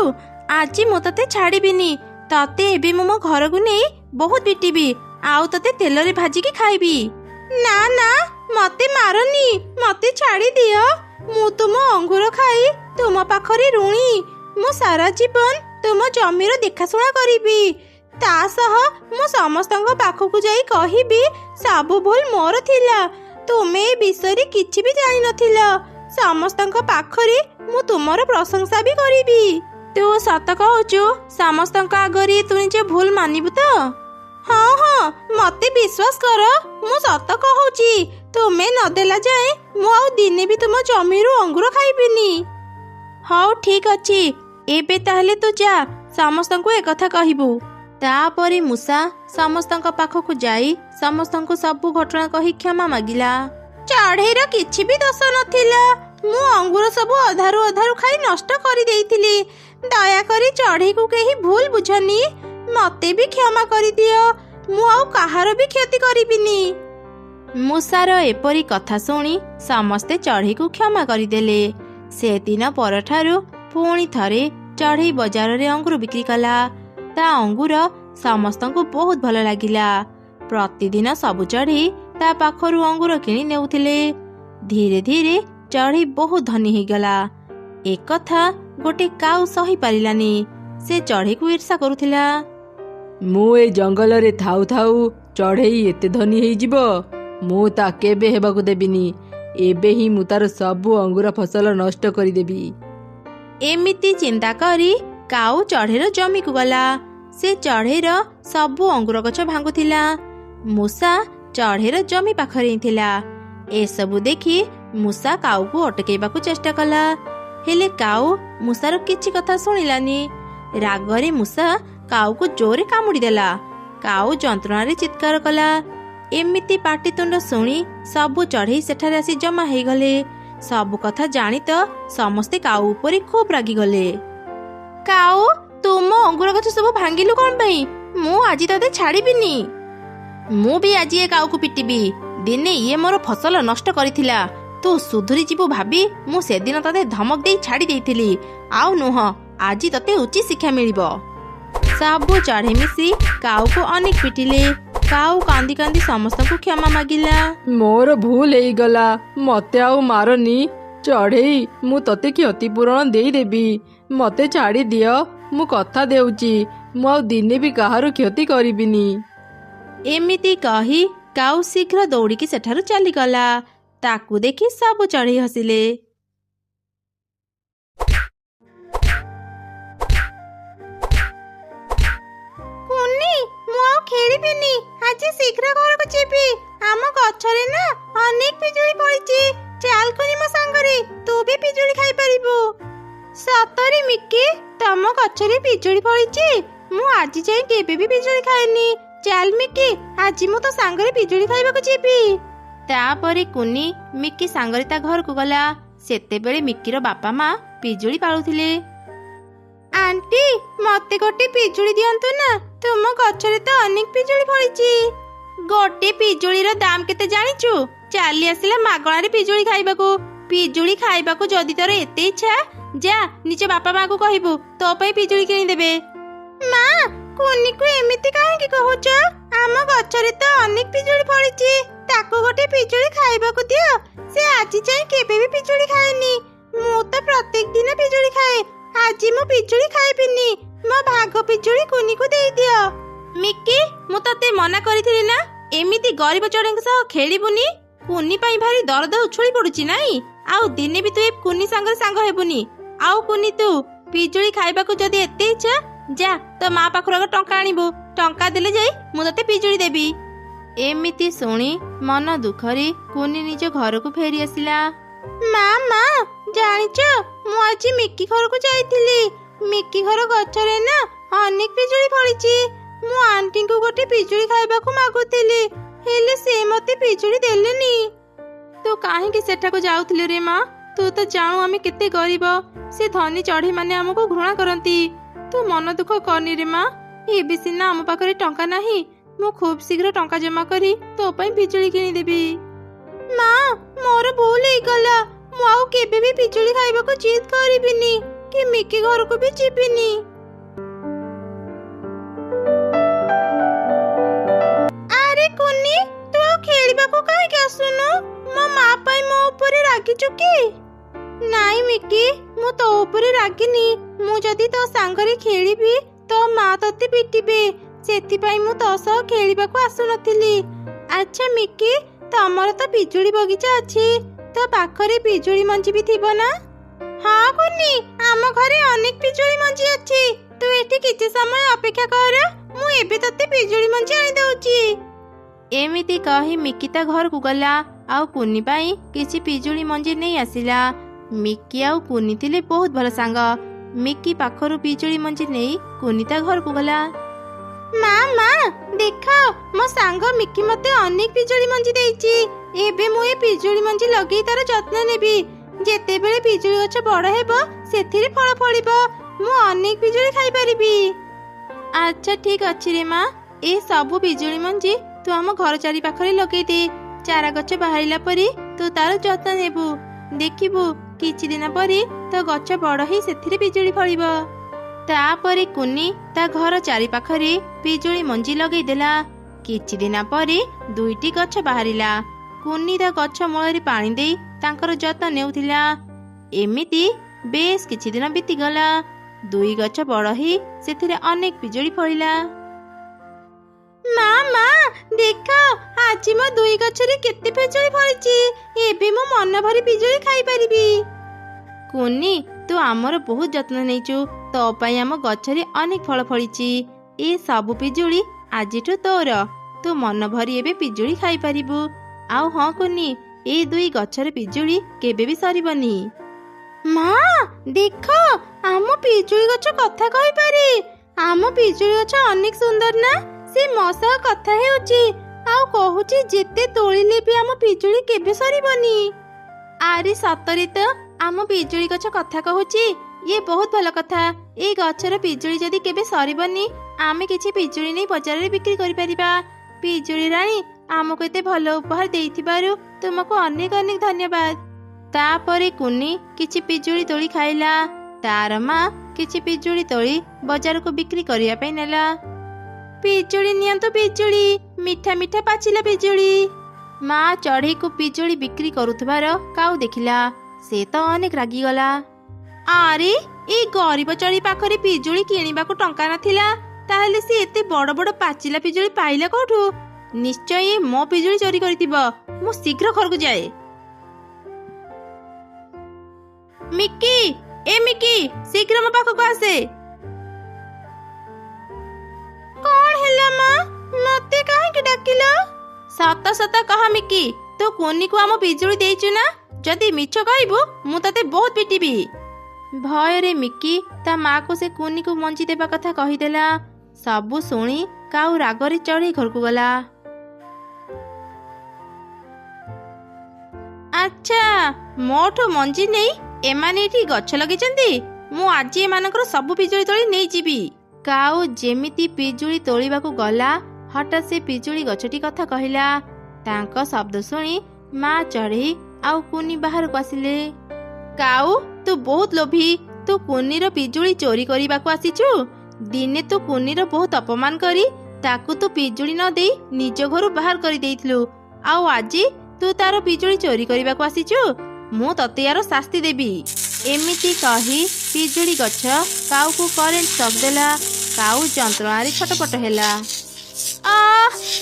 ଆଜି ମୁଁ ତତେ ଛାଡ଼ିବିନି। ତତେ ଏବେ ମୁଁ ମୋ ଘରକୁ ନେଇ ବହୁତ ପିଟିବି, ଆଉ ତତେ ତେଲରେ ଭାଜିକି ଖାଇବି। ନା ନା, ମତେ ମାରନି, ମତେ ଛାଡ଼ି ଦିଅ। ମୁଁ ତୁମ ଅଙ୍ଗୁର ଖାଇ ତୁମ ପାଖରେ ଋଣୀ। ମୁଁ ସାରା ଜୀବନ ତୁମ ଜମିର ଦେଖାଶୁଣା କରିବି। ତା ସହ ମୁଁ ସମସ୍ତଙ୍କ ପାଖକୁ ଯାଇ କହିବି ସବୁ ଭୁଲ ମୋର ଥିଲା। ତୁମେ ଏ ବିଷୟରେ କିଛି ବି ଜାଣିନଥିଲ। ସମସ୍ତଙ୍କ ପାଖରେ ମୁଁ ତୁମର ପ୍ରଶଂସା ବି କରିବି। ତୁ ସତ କହୁଛୁ? ସମସ୍ତଙ୍କ ଆଗରେ ତୁ ନିଜ ଭୁଲ ମାନିବୁ ତ? ହଁ ହଁ, ମତେ ବିଶ୍ୱାସ କର, ମୁଁ ସତ କହୁଛି। ତୁମେ ନଦେଲା ଯାଏ ମୁଁ ଆଉ ଦିନେ ବି ତୁମ ଜମିରୁ ଅଙ୍ଗୁର ଖାଇବିନି। ହଉ ଠିକ୍ ଅଛି, ଏବେ ତାହେଲେ ତୁ ଯା, ସମସ୍ତଙ୍କୁ ଏକଥା କହିବୁ। ତାପରେ ମୂଷା ସମସ୍ତଙ୍କ ପାଖକୁ ଯାଇ ସମସ୍ତଙ୍କୁ ସବୁ ଘଟଣା କହି କ୍ଷମା ମାଗିଲା। ଚଢ଼େଇର କିଛି ବି ଦୋଷ ନଥିଲା। ମୁଁ ଅଙ୍ଗୁର ସବୁ ଅଧାରୁ ଅଧାରୁ ଖାଇ ନଷ୍ଟ କରିଦେଇଥିଲି। ଦୟାକରି ଚଢ଼େଇକୁ କେହି ଭୁଲ ବୁଝନି। ମତେ ବି କ୍ଷମା କରିଦିଅ। ମୁଁ ଆଉ କାହାର ବି କ୍ଷତି କରିବିନି। ମୂଷାର ଏପରି କଥା ଶୁଣି ସମସ୍ତେ ଚଢ଼େଇକୁ କ୍ଷମା କରିଦେଲେ। ସେଦିନ ପରଠାରୁ ପୁଣି ଥରେ ଚଢ଼େଇ ବଜାରରେ ଅଙ୍ଗୁର ବିକ୍ରି କଲା। ତା ଅଙ୍ଗୁର ସମସ୍ତଙ୍କୁ ବହୁତ ଭଲ ଲାଗିଲା। ପ୍ରତିଦିନ ସବୁ ଚଢ଼େଇ ତା ପାଖରୁ ଅଙ୍ଗୁର କିଣି ନେଉଥିଲେ। ଧୀରେ ଧୀରେ ଚଢ଼େଇ ବହୁତ ଧନୀ ହେଇଗଲା। ଏକଥା ଗୋଟେ କାଉ ସହି ପାରିଲାନି। ସେ ଚଢ଼େଇକୁ ଈର୍ଷା କରୁଥିଲା। ମୁଁ ଏ ଜଙ୍ଗଲରେ ଥାଉ ଥାଉ ଚଢ଼େଇ ଏତେ ଧନୀ ହେଇଯିବ, ମୁଁ ତା କେବେ ହେବାକୁ ଦେବିନି। ଏବେ ହିଁ ମୁଁ ତାର ସବୁ ଅଙ୍ଗୁର ଫସଲ ନଷ୍ଟ କରିଦେବି। ଏମିତି ଚିନ୍ତା କରି କାଉ ଚଢ଼େଇର ଜମିକୁ ଗଲା। ସେ ଚଢ଼େଇର ସବୁ ଅଙ୍ଗୁର ଗଛ ଭାଙ୍ଗୁଥିଲା। ମୂଷା ଚଢ଼େଇର ଜମି ପାଖରେ ହିଁ ଥିଲା। ଏସବୁ ଦେଖି ମୂଷା କାଉକୁ ଅଟକେଇବାକୁ ଚେଷ୍ଟା କଲା, ହେଲେ କାଉ ମୂଷାର କିଛି କଥା ଶୁଣିଲାନି। ରାଗରେ ମୂଷା କାଉକୁ ଜୋରେ କାମୁଡ଼ି ଦେଲା। କାଉ ଯନ୍ତ୍ରଣାରେ ଚିତ୍କାର କଲା। ଏମିତି ପାଟିତୁଣ୍ଡ ଶୁଣି ସବୁ ଚଢ଼େଇ ସେଠାରେ ଆସି ଜମା ହେଇଗଲେ। ସବୁ କଥା ଜାଣି ତ ସମସ୍ତେ କାଉ ଉପରେ ଖୁବ୍ ରାଗିଗଲେ। କାଉ, ତୁ ମୋ ଅଙ୍ଗୁର ଗଛ ସବୁ ଭାଙ୍ଗିଲୁ କ'ଣ ପାଇଁ? ମୁଁ ଆଜି ତତେ ଛାଡ଼ିବିନି। ମୁଁ ବି ଆଜି ଏ କାଉକୁ ପିଟିବି। ଦିନେ ଇଏ ମୋର ଫସଲ ନଷ୍ଟ କରିଥିଲା। ତୁ ସୁଧୁରି ଯିବୁ ଭାବି ମୁଁ ସେଦିନ ତତେ ଧମକ ଦେଇ ଛାଡ଼ି ଦେଇଥିଲି। ଆଉ ନୁହଁ, ଆଜି ତତେ ଉଚିତ ଶିକ୍ଷା ମିଳିବ। ସବୁ ଚଢ଼େଇ ମିଶି କାଉକୁ ଅନେକ ପିଟିଲେ। କାଉ କାନ୍ଦି କାନ୍ଦି ସମସ୍ତଙ୍କୁ କ୍ଷମା ମାଗିଲା। ମୋର ଭୁଲ ହେଇଗଲା, ମତେ ଆଉ ମାରନି। ଚଢ଼େଇ, ମୁଁ ତତେ କ୍ଷତିପୂରଣ ଦେଇଦେବି। ମତେ ଛାଡ଼ି ଦିଅ, ମୁଁ କଥା ଦେଉଛି ମୁଁ ଆଉ ଦିନେ ବି କାହାର କ୍ଷତି କରିବିନି। ଏମିତି କହି କାଉ ଶୀଘ୍ର ଦୌଡ଼ିକି ସେଠାରୁ ଚାଲିଗଲା। ତାକୁ ଦେଖି ସବୁ ଚଢ଼େଇ ହସିଲେ। କୁନି, ମୁଁ ଆଉ ଖେଳିବିନି। ଆଜି ଶୀଘ୍ର ଘରକୁ ଯିବି। ଆମ ଗଛରେ ନା ଅନେକ ପିଜୁଳି ଫଳିଛି। ଚାଲ କୁନି ମୋ ସାଙ୍ଗରେ, ତୁ ବି ପିଜୁଳି ଖାଇପାରିବୁ। ସତରେ ମିକି, ତମ ଗଛରେ ପିଜୁଳି ଫଳିଛି? ମୁଁ ଆଜି ଯାଇ କେବେ ବି ପିଜୁଳି ଖାଇନି। ଚାଲ ମିକି, ଆଜି ମୁଁ ତୋ ସାଙ୍ଗରେ ପିଜୁଳି ଖାଇବାକୁ ଯିବି। ତାପରେ କୁନି ମିକି ସାଙ୍ଗରେ ତା ଘରକୁ ଗଲା। ସେତେବେଳେ ମିକିର ବାପା ମା ପିଜୁଳି ପାଳୁଥିଲେ। ଆଣ୍ଟି, ମତେ ଗୋଟେ ପିଜୁଳି ଦିଅନ୍ତୁ ନା। ତୁମ ଗଛରେ ତ ଅନେକ ପିଜୁଳି ଫଳିଛି। ଗୋଟେ ପିଜୁଳିର ଦାମ କେତେ ଜାଣିଛୁ? ଚାଲି ଆସିଲା ମାଗଣାରେ ପିଜୁଳି ଖାଇବାକୁ। ପିଜୁଳି ଖାଇବାକୁ ଯଦି ତୋର ଏତେ ଇଚ୍ଛା, ଯା ନିଜ ବାପା ମାକୁ କହିବୁ ତୋ ପାଇଁ ପିଜୁଳି କିଣିଦେବେ। ମା, କୁନିକୁ ଏମିତି କାହିଁକି କହୁଛ? ଆମ ଗଛରେ ତ ଅନେକ ପିଜୁଳି ଫଳିଛି। ତାକୁ ଗୋଟେ ପିଜୁଳି ଖାଇବାକୁ ଦିଅ। ସେ ଆଜି ଯାଇ କେବେ ବି ପିଜୁଳି ଖାଏନି। ମୁଁ ତ ପ୍ରତ୍ୟେକ ଦିନ ପିଜୁଳି ଖାଏ। ଆଜି ମୁଁ ପିଜୁଳି ଖାଇବିନି। ମୋ ଭାଗ ପିଜୁଳି କୁନିକୁ ଦେଇଦିଅ। ମିକି, ମୁଁ ତତେ ମନା କରିଥିଲି ନା ଏମିତି ଗରିବ ଚଢ଼େଇଙ୍କ ସହ ଖେଳିବୁନି। କୁନି ପାଇଁ ଭାରି ଦରଦ ଉଛୁଳି ପଡୁଛି ନାଇଁ? ଆଉ ଦିନେ ବି ତୁ ଏ କୁନି ସାଙ୍ଗରେ ସାଙ୍ଗ ହେବୁନି। ଆଉ କୁନି, ତୁ ପିଜୁଳି ଖାଇବାକୁ ଯଦି ଏତେ ଇଚ୍ଛା, ଯା ତୋ ମା ପାଖରୁ ଆଗ ଟଙ୍କା ଆଣିବୁ। ଟଙ୍କା ଦେଲେ ଯାଇ ମୁଁ ତତେ ପିଜୁଳି ଦେବି। ଏମିତି ଶୁଣି ମନ ଦୁଃଖରେ କୁନି ନିଜ ଘରକୁ ଫେରି ଆସିଲା। ମା, ଜାଣିଛ ମୁଁ ଆଜି ମିକି ଘରକୁ ଯାଇଥିଲି। ମିକି ଘର ଗଛରେ ନା ଅନେକ ପିଜୁଳି ଫଳିଛି। ମୁଁ ଆଣ୍ଟିଙ୍କୁ ଗୋଟେ ପିଜୁଳି ଖାଇବାକୁ ମାଗୁଥିଲି, ହେଲେ ସେ ମତେ ପିଜୁଳି ଦେଲେନି। ତୁ କାହିଁକି ସେଠାକୁ ଯାଉଥିଲୁ ରେ ମା? ତୁ ତ ଜାଣୁ ଆମେ କେତେ ଗରିବ। ସେ ଧନୀ ଚଢ଼େଇ ମାନେ ଆମକୁ ଘୃଣା କରନ୍ତି। ତୁ ମନ ଦୁଃଖ କରନି ରେ ମା। ଏବେ ସିନା ଆମ ପାଖରେ ଟଙ୍କା ନାହିଁ। ମୁଁ ଖୁବ୍ ଶୀଘ୍ର ଟଙ୍କା ଜମା କରି ତୋ ପାଇଁ ପିଜୁଳି କିଣିଦେବି। ମା, ମୋର ଭୁଲ ହେଇଗଲା। ମୁଁ ଆଉ କେବେ ବି ପିଜୁଳି ଖାଇବାକୁ ଜିଦ୍ କରିବିନି କି ମିକି ଘରକୁ ବି ଯିବିନି। ଆରେ କୁନି, ତୁ ଆଉ ଖେଳିବାକୁ କାହିଁକି ଆସୁନୁ? ମୋ ମା ପାଇଁ ମୋ ଉପରେ ରାଗିଛୁ କି? ନାଇଁ ମିକି, ମୁଁ ତୋ ଉପରେ ରାଗିନି। ମୁଁ ଯଦି ତୋ ସାଙ୍ଗରେ ଖେଳିବି ତୋ ମା ତତେ ପିଟିବେ। ସେଥିପାଇଁ ମୁଁ ତୋ ସହ ଖେଳିବାକୁ ଆସୁନଥିଲି। ଆଚ୍ଛା ମିକି, ତମର ତ ପିଜୁଳି ବଗିଚା ଅଛି। ତୋ ପାଖରେ ପିଜୁଳି ମଞ୍ଜି ବି ଥିବ ନା? ହଁ କୁନି, ଆମ ଘରେ ଅନେକ ପିଜୁଳି ମଞ୍ଜି ଅଛି। ତୁ ଏଠି କିଛି ସମୟ ଅପେକ୍ଷା କର, ମୁଁ ଏବେ ତତେ ପିଜୁଳି ମଞ୍ଜି ଆଣିଦଉଛି। ଏମିତି କହି ମିକି ତା ଘରକୁ ଗଲା ଆଉ କୁନି ପାଇଁ କିଛି ପିଜୁଳି ମଞ୍ଜି ନେଇ ଆସିଲା। ମିକି ଆଉ କୁନି ଥିଲେ ବହୁତ ଭଲ ସାଙ୍ଗ। ମିକି ପାଖରୁ ପିଜୁଳି ମଞ୍ଜି ନେଇ କୁନି ତା ଘରକୁ ଗଲା। ମା, ଦେଖ, ମୋ ସାଙ୍ଗ ମିକି ମତେ ଅନେକ ପିଜୁଳି ମଞ୍ଜି ଦେଇଛି। ଏବେ ମୁଁ ଏ ପିଜୁଳି ମଞ୍ଜି ଲଗେଇ ତାର ଯତ୍ନ ନେବି। ଯେତେବେଳେ ପିଜୁଳି ଗଛ ବଡ଼ ହେବ, ସେଥିରେ ଫଳ ଫଳିବ। ମୁଁ ଅନେକ ପିଜୁଳି ଖାଇପାରିବି। ଆଚ୍ଛା ଠିକ ଅଛି ରେ ମା। ଏ ସବୁ ପିଜୁଳି ମଞ୍ଜି ତୁ ଆମ ଘର ଚାରି ପାଖରେ ଲଗେଇ ଦେ। ଚାରା ଗଛ ବାହାରିଲା ପରେ ତୁ ତାର ଯତ୍ନ ନେବୁ। ଦେଖିବୁ କିଛି ଦିନ ପରେ ତୋ ଗଛ ବଡ଼ ହେଇ ସେଥିରେ ପିଜୁଳି ଫଳିବ। ତାପରେ କୁନି ତା ଘର ଚାରି ପାଖରେ ପିଜୁଳି ମଞ୍ଜି ଲଗେଇଦେଲା। କିଛି ଦିନ ପରେ 2ଟି ଗଛ ବାହାରିଲା। କୁନି ତା ଗଛ ମୂଳରେ ପାଣି ଦେଇ ତାଙ୍କର ଯତ୍ନ ନେଉଥିଲା। ଏମିତି ବେଶ କିଛି ଦିନ ବିତିଗଲା। 2 ଗଛ ବଡ଼ ହେଇ ସେଥିରେ ଅନେକ ପିଜୁଳି ଫଳିଲା। ମା, ଦେଖ, ଆଜି ମୋ 2 ଗଛରେ କେତେ ପିଜୁଳି ଫଳିଛି। ଏବେ ମୁଁ ମନ ଭରି ପିଜୁଳି ଖାଇପାରିବି। କୁନି, ତୁ ଆମର ବହୁତ ଯତ୍ନ ନେଇଛୁ। ତୋ ପାଇଁ ଆମ ଗଛରେ ଅନେକ ଫଳ ଫଳିଛି। ଏ ସବୁ ପିଜୁଳି ଆଜିଠୁ ତୋର। ତୁ ମନ ଭରି ଏବେ ପିଜୁଳି ଖାଇପାରିବୁ। ଆଉ ହଁ କୁନି, ଏଇ ଦୁଇ ଗଛର ପିଜୁଳି କେବେ ବି ସରିବନି। ମା ଦେଖ, ଆମ ପିଜୁଳି ଗଛ କଥା କହିପାରେ। ଆମ ପିଜୁଳି ଗଛ ଅନେକ ସୁନ୍ଦର ନା? ସେ ମୋ ସହ କଥା ହେଉଛି ଆଉ କହୁଛି ଯେତେ ତୋଳିଲେ ବି ଆମ ପିଜୁଳି କେବେ ସରିବନି। ଆରେ ସତରେ ତ ଆମ ପିଜୁଳି ଗଛ କଥା କହୁଛି। ଇଏ ବହୁତ ଭଲ କଥା। ଏଇ ଗଛର ପିଜୁଳି ଯଦି କେବେ ସରିବନି, ଆମେ କିଛି ପିଜୁଳି ନେଇ ବଜାରରେ ବିକ୍ରି କରିପାରିବା। ପିଜୁଳି ରାଣୀ, ଆମକୁ ଏତେ ଭଲ ଉପହାର ଦେଇଥିବାରୁ ତୁମକୁ ଅନେକ ଅନେକ ଧନ୍ୟବାଦ। ତାପରେ କୁନି କିଛି ପିଜୁଳି ତୋଳି ଖାଇଲା। ତାର ମା କିଛି ପିଜୁଳି ତୋଳି ବଜାରକୁ ବିକ୍ରି କରିବା ପାଇଁ ନେଲା। ପିଜୁଳି ନିଅନ୍ତୁ, ପିଜୁଳି, ମିଠା ମିଠା ପାଚିଲା ପିଜୁଳି। ମା ଚଢ଼େଇକୁ ପିଜୁଳି ବିକ୍ରି କରୁଥିବାର କାଉ ଦେଖିଲା। ସେ ତ ଅନେକ ରାଗିଗଲା। ଆରେ ଏଇ ଗରିବ ଚଢ଼େଇ ପାଖରେ ପିଜୁଳି କିଣିବାକୁ ଟଙ୍କା ନଥିଲା, ତାହେଲେ ସେ ଏତେ ବଡ଼ ବଡ଼ ପାଚିଲା ପିଜୁଳି ପାଇଲା କୋଉଠୁ? ନିଶ୍ଚୟ ମୋ ପିଜୁଳି ଚୋରି କରିଥିବ। ମୁଁ ଶୀଘ୍ର ଘରକୁ ଯାଏ। ମିକି, ଏ ମିକି, ଶୀଘ୍ର ମୋ ପାଖକୁ ଆସେ। କଣ ହେଲା ମା? ମତେ କାହିଁକି ଡାକିଲ? ସତ ସତ କହ ମିକି, ତୁ କୁନିକୁ ଆମ ପିଜୁଳି ଦେଇଛୁ ନା? ଯଦି ମିଛ କହିବୁ ମୁଁ ତତେ ବହୁତ ପିଟିବି। ଭୟରେ ମିକି ତା ମାକୁ ସେ କୁନିକୁ ମଞ୍ଜି ଦେବା କଥା କହିଦେଲା। ସବୁ ଶୁଣି କାଉ ରାଗରେ ଚଢ଼େଇ ଘରକୁ ଗଲା। ଆଚ୍ଛା, ମୋଠୁ ମଞ୍ଜି ନେଇ ଏମାନେ ଏଠି ଗଛ ଲଗେଇଛନ୍ତି। ମୁଁ ଆଜି ଏମାନଙ୍କର ସବୁ ପିଜୁଳି ତୋଳି ନେଇଯିବି। କାଉ ଯେମିତି ପିଜୁଳି ତୋଳିବାକୁ ଗଲା, ହଠାତ୍ ସେ ପିଜୁଳି ଗଛଟି କଥା କହିଲା। ତାଙ୍କ ଶବ୍ଦ ଶୁଣି ମା ଚଢ଼େଇ ଆଉ କୁନି ବାହାରକୁ ଆସିଲେ। କାଉ, ତୁ ବହୁତ ଲୋଭୀ। ତୁ କୁନିର ପିଜୁଳି ଚୋରି କରିବାକୁ ଆସିଛୁ। ଦିନେ ତୁ କୁନିର ବହୁତ ଅପମାନ କରି ତାକୁ ତୁ ପିଜୁଳି ନ ଦେଇ ନିଜ ଘରୁ ବାହାର କରିଦେଇଥିଲୁ। ଆଉ ଆଜି ତୁ ତାର ପିଜୁଳି ଚୋରି କରିବାକୁ ଆସିଛୁ। ମୁଁ ତତେ ୟାର ଶାସ୍ତି ଦେବି। ଏମିତି କହି ପିଜୁଳି ଗଛ କାଉକୁ କରେଣ୍ଟ ସକ୍ ଦେଲା। କାଉ ଯନ୍ତ୍ରଣାରେ ଛଟପଟ ହେଲା।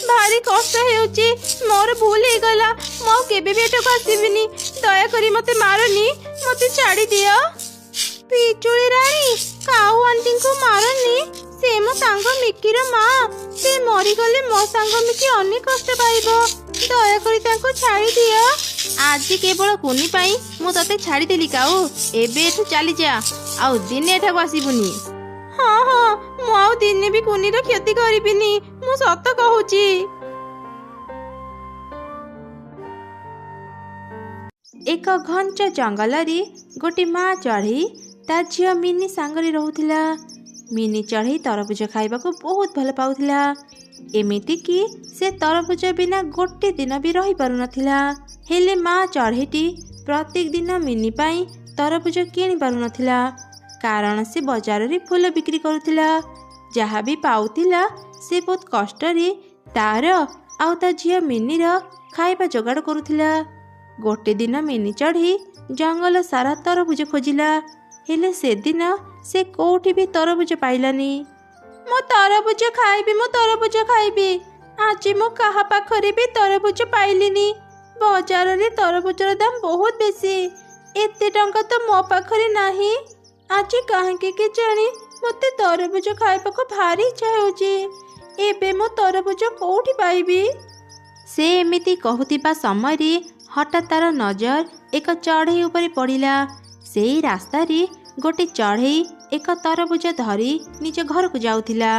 ଭାରି କଷ୍ଟ ହେଉଛି। ମୋର ଭୁଲ ହେଇଗଲା। ମୁଁ ଆଉ କେବେ ବି ଏଠାକୁ ଆସିବିନି। ଦୟାକରି ମତେ ମାରନି, ମତେ ଛାଡ଼ି ଦିଅ। ପିଜୁଳି ରାଣୀ, କାଉ ଆଣ୍ଟିଙ୍କୁ ମାରନି। ସେ ମୋ ସାଙ୍ଗ ମିକିର ମା। ସେ ମରିଗଲେ ମୋ ସାଙ୍ଗ ମିକି ଅନେକ କଷ୍ଟ ପାଇବ। ଦୟାକରି ତାଙ୍କୁ ଛାଡ଼ି ଦିଅ। ଆଜି କେବଳ କୁନି ପାଇଁ ମୁଁ ତତେ ଛାଡ଼ିଦେଲି କାଉ। ଏବେ ଏଠୁ ଚାଲିଯା, ଆଉ ଦିନେ ଏଠାକୁ ଆସିବୁନି। ହଁ ହଁ, ମୁଁ ଆଉ ଦିନେ ବି କୁନିର କ୍ଷତି କରିବିନି। ମୁଁ ସତ କହୁଛି। ଏକ ଘଞ୍ଚ ଜଙ୍ଗଲରେ ଗୋଟେ ମା ଚଢ଼େଇ ତା ଝିଅ ମିନି ସାଙ୍ଗରେ ରହୁଥିଲା। ମିନି ଚଢ଼େଇ ତରଭୁଜ ଖାଇବାକୁ ବହୁତ ଭଲ ପାଉଥିଲା। ଏମିତିକି ସେ ତରଭୁଜ ବିନା ଗୋଟେ ଦିନ ବି ରହିପାରୁନଥିଲା। ହେଲେ ମା ଚଢ଼େଇଟି ପ୍ରତ୍ୟେକ ଦିନ ମିନି ପାଇଁ ତରଭୁଜ କିଣି ପାରୁନଥିଲା, କାରଣ ସେ ବଜାରରେ ଫୁଲ ବିକ୍ରି କରୁଥିଲା। ଯାହା ବି ପାଉଥିଲା ସେ ବହୁତ କଷ୍ଟରେ ତାର ଆଉ ତା ଝିଅ ମିନିର ଖାଇବା ଯୋଗାଡ଼ କରୁଥିଲା। ଗୋଟେ ଦିନ ମିନି ଚଢ଼େଇ ଜଙ୍ଗଲ ସାରା ତରଭୁଜ ଖୋଜିଲା, ହେଲେ ସେଦିନ ସେ କୋଉଠି ବି ତରଭୁଜ ପାଇଲାନି। ମୁଁ ତରଭୁଜ ଖାଇବି, ମୁଁ ତରଭୁଜ ଖାଇବି। ଆଜି ମୁଁ କାହା ପାଖରେ ବି ତରଭୁଜ ପାଇଲିନି। ବଜାରରେ ତରଭୁଜର ଦାମ ବହୁତ ବେଶୀ। ଏତେ ଟଙ୍କା ତ ମୋ ପାଖରେ ନାହିଁ। ଆଜି କାହିଁକି କେଜାଣି ମୋତେ ତରଭୁଜ ଖାଇବାକୁ ଭାରି ଇଚ୍ଛା ହେଉଛି। ଏବେ ମୁଁ ତରଭୁଜ କୋଉଠି ପାଇବି? ସେ ଏମିତି କହୁଥିବା ସମୟରେ ହଠାତ୍ ତାର ନଜର ଏକ ଚଢ଼େଇ ଉପରେ ପଡ଼ିଲା। ସେଇ ରାସ୍ତାରେ ଗୋଟେ ଚଢ଼େଇ ଏକ ତରଭୁଜ ଧରି ନିଜ ଘରକୁ ଯାଉଥିଲା।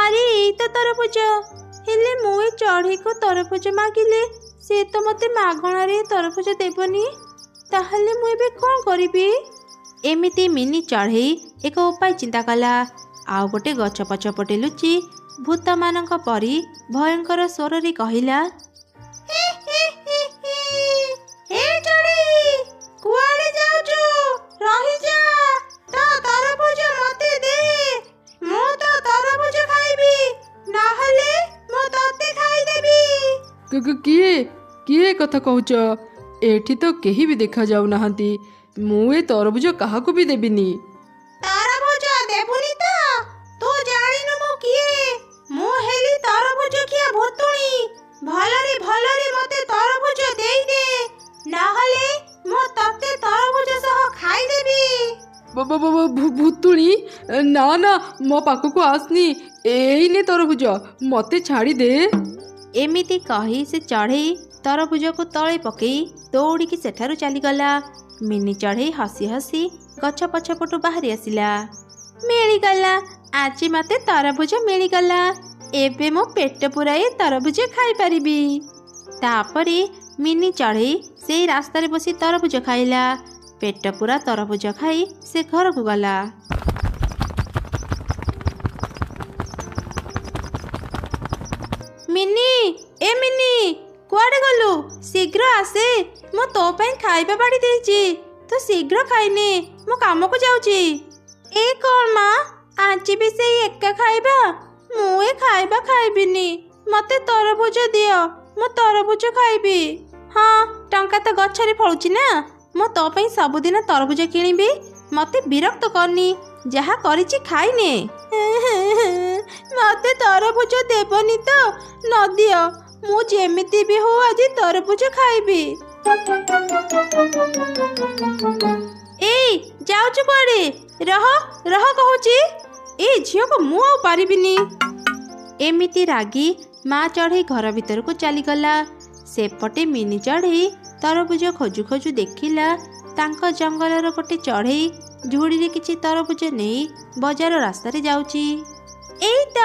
ଆରେ ଏଇ ତ ତରଭୁଜ। ହେଲେ ମୁଁ ଏ ଚଢ଼େଇକୁ ତରଭୁଜ ମାଗିଲେ ସେ ତ ମୋତେ ମାଗଣାରେ ତରଭୁଜ ଦେବନି। ତାହେଲେ ମୁଁ ଏବେ କ'ଣ କରିବି? ଏମିତି ମିନି ଚଢ଼େଇ ଏକ ଉପାୟ ଚିନ୍ତା କଲା। ଆଉ ଗୋଟେ ଗଛ ପଛପଟେ ଲୁଚି ଭୂତମାନଙ୍କ ପରି ଭୟଙ୍କର ସ୍ୱରରେ କହିଲା, ହେ ଚଢ଼େଇ, କୁଆଡ଼େ ଯାଉଛୁ? ରହିଯା। ତ ତରଭୁଜ ମୋତେ ଦେ। ମୁଁ ତ ତରଭୁଜ ଖାଇବି, ନହେଲେ ମୁଁ ତତେ ଖାଇଦେବି। କିଏ କିଏ କଥା କହୁଛ? ଏଠି ତ କେହି ବି ଦେଖାଯାଉନାହାନ୍ତି। ମୁଁ ଏ ତରଭୁଜ କାହାକୁ ବି ଦେବିନି। ତରଭୁଜ ଦେବୁନି ତ? ତୁ ଜାଣିନୁ ମୁଁ କିଏ? ମୁଁ ହେଲି ତରଭୁଜ ଖିଆ ଭୁତୁଣି। ଭଲରେ ଭଲରେ ମୋତେ ତରଭୁଜ ଦେଇଦେ, ନହେଲେ ମୁଁ ତତେ ତରଭୁଜ ସହ ଖାଇଦେବି। ଭୁତୁଣି? ନା ନା, ମୋ ପାଖକୁ ଆସନି। ଏଇ ନେ ତରଭୁଜ, ମୋତେ ଛାଡ଼ି ଦେ। ଏମିତି କହି ସେ ଚଢ଼େଇ ତରଭୁଜକୁ ତଳେ ପକେଇ ଦୌଡ଼ିକି ସେଠାରୁ ଚାଲିଗଲା। ମିନି ଚଢ଼େଇ ହସି ହସି ଗଛ ପଛପଟୁ ବାହାରି ଆସିଲା। ମିଳିଗଲା, ଆଜି ମତେ ତରଭୁଜ ମିଳିଗଲା। ଏବେ ମୁଁ ପେଟ ପୁରାଇ ତରଭୁଜ ଖାଇପାରିବି। ତାପରେ ମିନି ଚଢ଼େଇ ସେଇ ରାସ୍ତାରେ ବସି ତରଭୁଜ ଖାଇଲା। ପେଟ ପୁରା ତରଭୁଜ ଖାଇ ସେ ଘରକୁ ଗଲା। ମିନି, ଏ ମିନି, କୁଆଡ଼େ ଗଲୁ? ଶୀଘ୍ର ଆସେ, ମୁଁ ତୋ ପାଇଁ ଖାଇବା ବାଢ଼ି ଦେଇଛି। ତୁ ଶୀଘ୍ର ଖାଇନେ, ମୁଁ କାମକୁ ଯାଉଛି। ଏ କ'ଣ ମା, ଆଜି ବି ସେଇ ଏକା ଖାଇବା? ମୁଁ ଏ ଖାଇବା ଖାଇବିନି। ମତେ ତରଭୁଜ ଦିଅ, ମୁଁ ତରଭୁଜ ଖାଇବି। ହଁ, ଟଙ୍କା ତ ଗଛରେ ଫଳୁଛି ନା, ମୁଁ ତୋ ପାଇଁ ସବୁଦିନ ତରଭୁଜ କିଣିବି। ମତେ ବିରକ୍ତ କରନି, ଯାହା କରିଛି ଖାଇନେ। ମତେ ତରଭୁଜ ଦେବନି ତ? ନ ଦିଅ, ମୁଁ ଯେମିତି ବି ହଉ ଆଜି ତରଭୁଜ ଖାଇବି। ଏଇ ଯାଉଛୁ କୁଆଡ଼େ? ରହ ରହ କହୁଛି। ଏ ଝିଅକୁ ମୁଁ ଆଉ ପାରିବିନି। ଏମିତି ରାଗି ମା ଚଢ଼େଇ ଘର ଭିତରକୁ ଚାଲିଗଲା। ସେପଟେ ମିନି ଚଢ଼େଇ ତରଭୁଜ ଖୋଜୁ ଖୋଜୁ ଦେଖିଲା ତାଙ୍କ ଜଙ୍ଗଲର ଗୋଟେ ଚଢ଼େଇ ଝୁଡ଼ିରେ କିଛି ତରଭୁଜ ନେଇ ବଜାର ରାସ୍ତାରେ ଯାଉଛି। ଏଇ ତ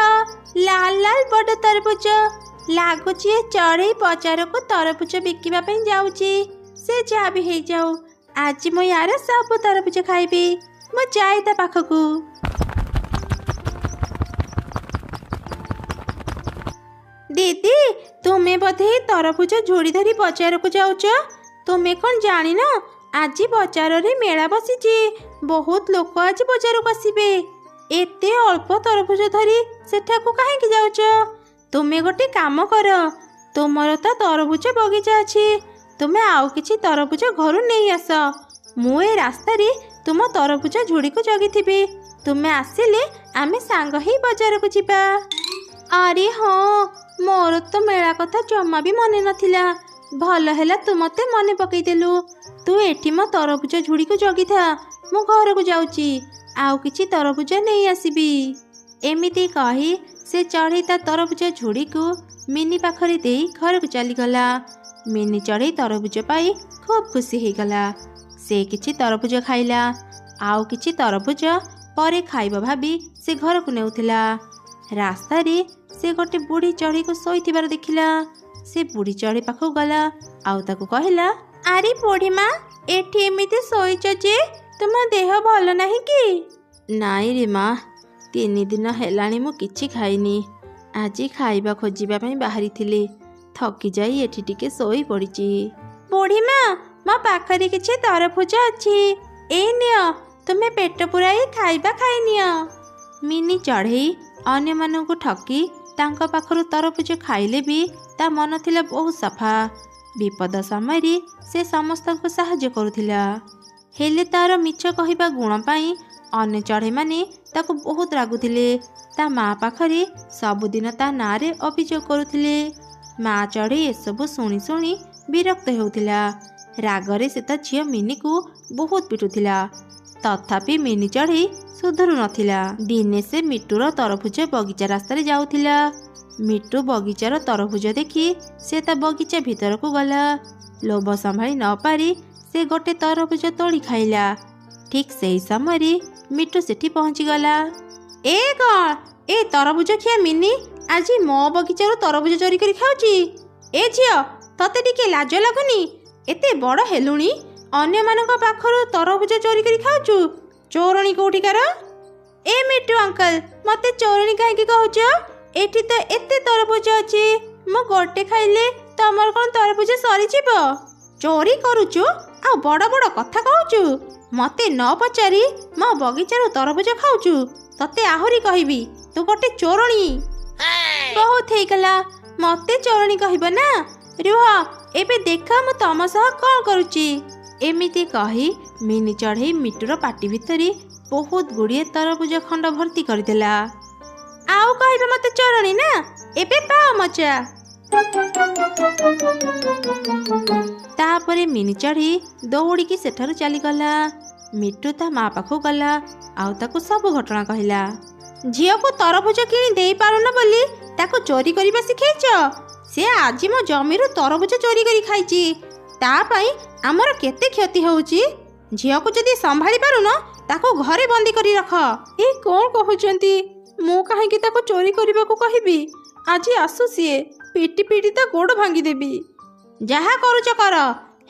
ଲାଲ ଲାଲ ବଡ଼ ତରଭୁଜ। ଲାଗୁଛି ଏ ଚଢ଼େଇ ବଜାରକୁ ତରଭୁଜ ବିକିବା ପାଇଁ ଯାଉଛି। ସେ ଯାହା ବି ହେଇଯାଉ, ଆଜି ମୁଁ ୟାର ସବୁ ତରଭୁଜ ଖାଇବି। ମୁଁ ଯାଇ ତା ପାଖକୁ। ଦିଦି, ତୁମେ ବୋଧେ ତରଭୁଜ ଝୁଡ଼ି ଧରି ବଜାରକୁ ଯାଉଛ? ତୁମେ କ'ଣ ଜାଣିନ ଆଜି ବଜାରରେ ମେଳା ବସିଛି? ବହୁତ ଲୋକ ଆଜି ବଜାରକୁ ଆସିବେ। ଏତେ ଅଳ୍ପ ତରଭୁଜ ଧରି ସେଠାକୁ କାହିଁକି ଯାଉଛ? ତୁମେ ଗୋଟେ କାମ କର, ତୁମର ତ ତରଭୁଜ ବଗିଚା ଅଛି। ତୁମେ ଆଉ କିଛି ତରଭୁଜ ଘରୁ ନେଇ ଆସ। ମୁଁ ଏ ରାସ୍ତାରେ ତୁମ ତରଭୁଜ ଝୁଡ଼ିକୁ ଜଗିଥିବି। ତୁମେ ଆସିଲେ ଆମେ ସାଙ୍ଗ ହେଇ ବଜାରକୁ ଯିବା। ଆରେ ହଁ, ମୋର ତ ମେଳା କଥା ଜମା ବି ମନେ ନଥିଲା। ଭଲ ହେଲା ତୁ ମତେ ମନେ ପକେଇଦେଲୁ। ତୁ ଏଠି ମୋ ତରଭୁଜ ଝୁଡ଼ିକୁ ଜଗିଥା, ମୁଁ ଘରକୁ ଯାଉଛି। ଆଉ କିଛି ତରଭୁଜ ନେଇ ଆସିବି। ଏମିତି କହି ସେ ଚଢ଼େଇ ତା ତରଭୁଜ ଝୁଡ଼ିକୁ ମିନି ପାଖରେ ଦେଇ ଘରକୁ ଚାଲିଗଲା। ମିନି ଚଢ଼େଇ ତରଭୁଜ ପାଇ ଖୁବ୍ ଖୁସି ହେଇଗଲା। ସେ କିଛି ତରଭୁଜ ଖାଇଲା। ଆଉ କିଛି ତରଭୁଜ ପରେ ଖାଇବ ଭାବି ସେ ଘରକୁ ନେଉଥିଲା। ରାସ୍ତାରେ ସେ ଗୋଟେ ବୁଢ଼ୀ ଚଢ଼େଇକୁ ଶୋଇଥିବାର ଦେଖିଲା। ସେ ବୁଢ଼ୀ ଚଢ଼େଇ ପାଖକୁ ଗଲା ଆଉ ତାକୁ କହିଲା, ଆରେ ବୁଢ଼ୀ ମା, ଏଠି ଏମିତି ଶୋଇଛ ଯେ? ତୁମ ଦେହ ଭଲ ନାହିଁ କି? ନାଇଁ ରେ ମା, 3 ଦିନ ହେଲାଣି ମୁଁ କିଛି ଖାଇନି। ଆଜି ଖାଇବା ଖୋଜିବା ପାଇଁ ବାହାରିଥିଲି, ଥକି ଯାଇ ଏଠି ଟିକେ ଶୋଇ ପଡ଼ିଛି। ବୁଢ଼ୀ ମା, ମୋ ପାଖରେ କିଛି ତରଭୁଜ ଅଛି, ଏଇ ନିଅ, ତୁମେ ପେଟ ପୁରାଇ ଖାଇବା ଖାଇନିଅ। ମିନି ଚଢ଼େଇ ଅନ୍ୟମାନଙ୍କୁ ଠକି ତାଙ୍କ ପାଖରୁ ତରଭୁଜ ଖାଇଲେ ବି ତା ମନ ଥିଲା ବହୁତ ସଫା। ବିପଦ ସମୟରେ ସେ ସମସ୍ତଙ୍କୁ ସାହାଯ୍ୟ କରୁଥିଲା। ହେଲେ ତାର ମିଛ କହିବା ଗୁଣ ପାଇଁ ଅନ୍ୟ ଚଢ଼େଇମାନେ ତାକୁ ବହୁତ ରାଗୁଥିଲେ। ତା ମା ପାଖରେ ସବୁଦିନ ତା ନାଁରେ ଅଭିଯୋଗ କରୁଥିଲେ। ମା ଚଢ଼େଇ ଏସବୁ ଶୁଣି ଶୁଣି ବିରକ୍ତ ହେଉଥିଲା। ରାଗରେ ସେ ତା ଝିଅ ମିନିକୁ ବହୁତ ପିଟୁଥିଲା। ତଥାପି ମିନି ଚଢ଼େଇ ସୁଧୁରୁ ନଥିଲା। ଦିନେ ସେ ମିଟୁର ତରଭୁଜ ବଗିଚା ରାସ୍ତାରେ ଯାଉଥିଲା। ମିଟୁ ବଗିଚାର ତରଭୁଜ ଦେଖି ସେ ତା ବଗିଚା ଭିତରକୁ ଗଲା। ଲୋଭ ସମ୍ଭାଳି ନ ପାରି ସେ ଗୋଟେ ତରଭୁଜ ତୋଳି ଖାଇଲା। ଠିକ୍ ସେହି ସମୟରେ ମିଟୁ ସେଠି ପହଞ୍ଚିଗଲା। ଏ କ'ଣ, ଏ ତରଭୁଜ ଖିଆ ମିନି ଆଜି ମୋ ବଗିଚାରୁ ତରଭୁଜ ଚୋରି କରି ଖାଉଛି? ଏ ଝିଅ, ତତେ ଟିକେ ଲାଜ ଲାଗୁନି? ଏତେ ବଡ଼ ହେଲୁଣି, ଅନ୍ୟମାନଙ୍କ ପାଖରୁ ତରଭୁଜ ଚୋରି କରି ଖାଉଛୁ? ଚୋରଣୀ କୋଉଠିକାର? ଏ ମିଟୁ ଅଙ୍କଲ, ମତେ ଚୋରଣୀ କାହିଁକି କହୁଛ? ଏଠି ତ ଏତେ ତରଭୁଜ ଅଛି, ମୁଁ ଗୋଟେ ଖାଇଲେ ତମର କ'ଣ ତରଭୁଜ ସରିଯିବ? ଚୋରି କରୁଛୁ ଆଉ ବଡ଼ ବଡ଼ କଥା କହୁଛୁ? ମତେ ନ ପଚାରି ମୋ ବଗିଚାରୁ ତରଭୁଜ ଖାଉଛୁ? ତତେ ଆହୁରି କହିବି, ତୁ ଗୋଟେ ଚୋରଣୀ। ବହୁତ ହେଇଗଲା, ମତେ ଚୋରଣୀ କହିବ ନା? ରୁହ, ଏବେ ଦେଖ ମୁଁ ତମ ସହ କ'ଣ କରୁଛି। ଏମିତି କହି ମିନି ଚଢ଼େଇ ମିଟୁର ପାଟି ଭିତରେ ବହୁତ ଗୁଡ଼ିଏ ତରଭୁଜ ଖଣ୍ଡ ଭର୍ତ୍ତି କରିଦେଲା। ଆଉ କହିବ ମତେ ଚୋରଣୀ ନା? ଏବେ ପାଅ ମଜା। ତାପରେ ମିନି ଚଢ଼େଇ ଦୌଡ଼ିକି ସେଠାରୁ ଚାଲିଗଲା। ମିଟୁ ତା ମା ପାଖକୁ ଗଲା ଆଉ ତାକୁ ସବୁ ଘଟଣା କହିଲା। ଝିଅକୁ ତରଭୁଜ କିଣି ଦେଇ ପାରୁନ ବୋଲି ତାକୁ ଚୋରି କରିବା ଶିଖେଇଛ? ସେ ଆଜି ମୋ ଜମିରୁ ତରଭୁଜ ଚୋରି କରି ଖାଇଛି। ତା ପାଇଁ ଆମର କେତେ କ୍ଷତି ହେଉଛି। ଝିଅକୁ ଯଦି ସମ୍ଭାଳି ପାରୁନ ତାକୁ ଘରେ ବନ୍ଦୀ କରି ରଖ। ଏ କ'ଣ କହୁଛନ୍ତି? ମୁଁ କାହିଁକି ତାକୁ ଚୋରି କରିବାକୁ କହିବି? ଆଜି ଆସୁ ସିଏ, ପିଟି ପିଟି ତା ଗୋଡ଼ ଭାଙ୍ଗିଦେବି। ଯାହା କରୁଛ କର,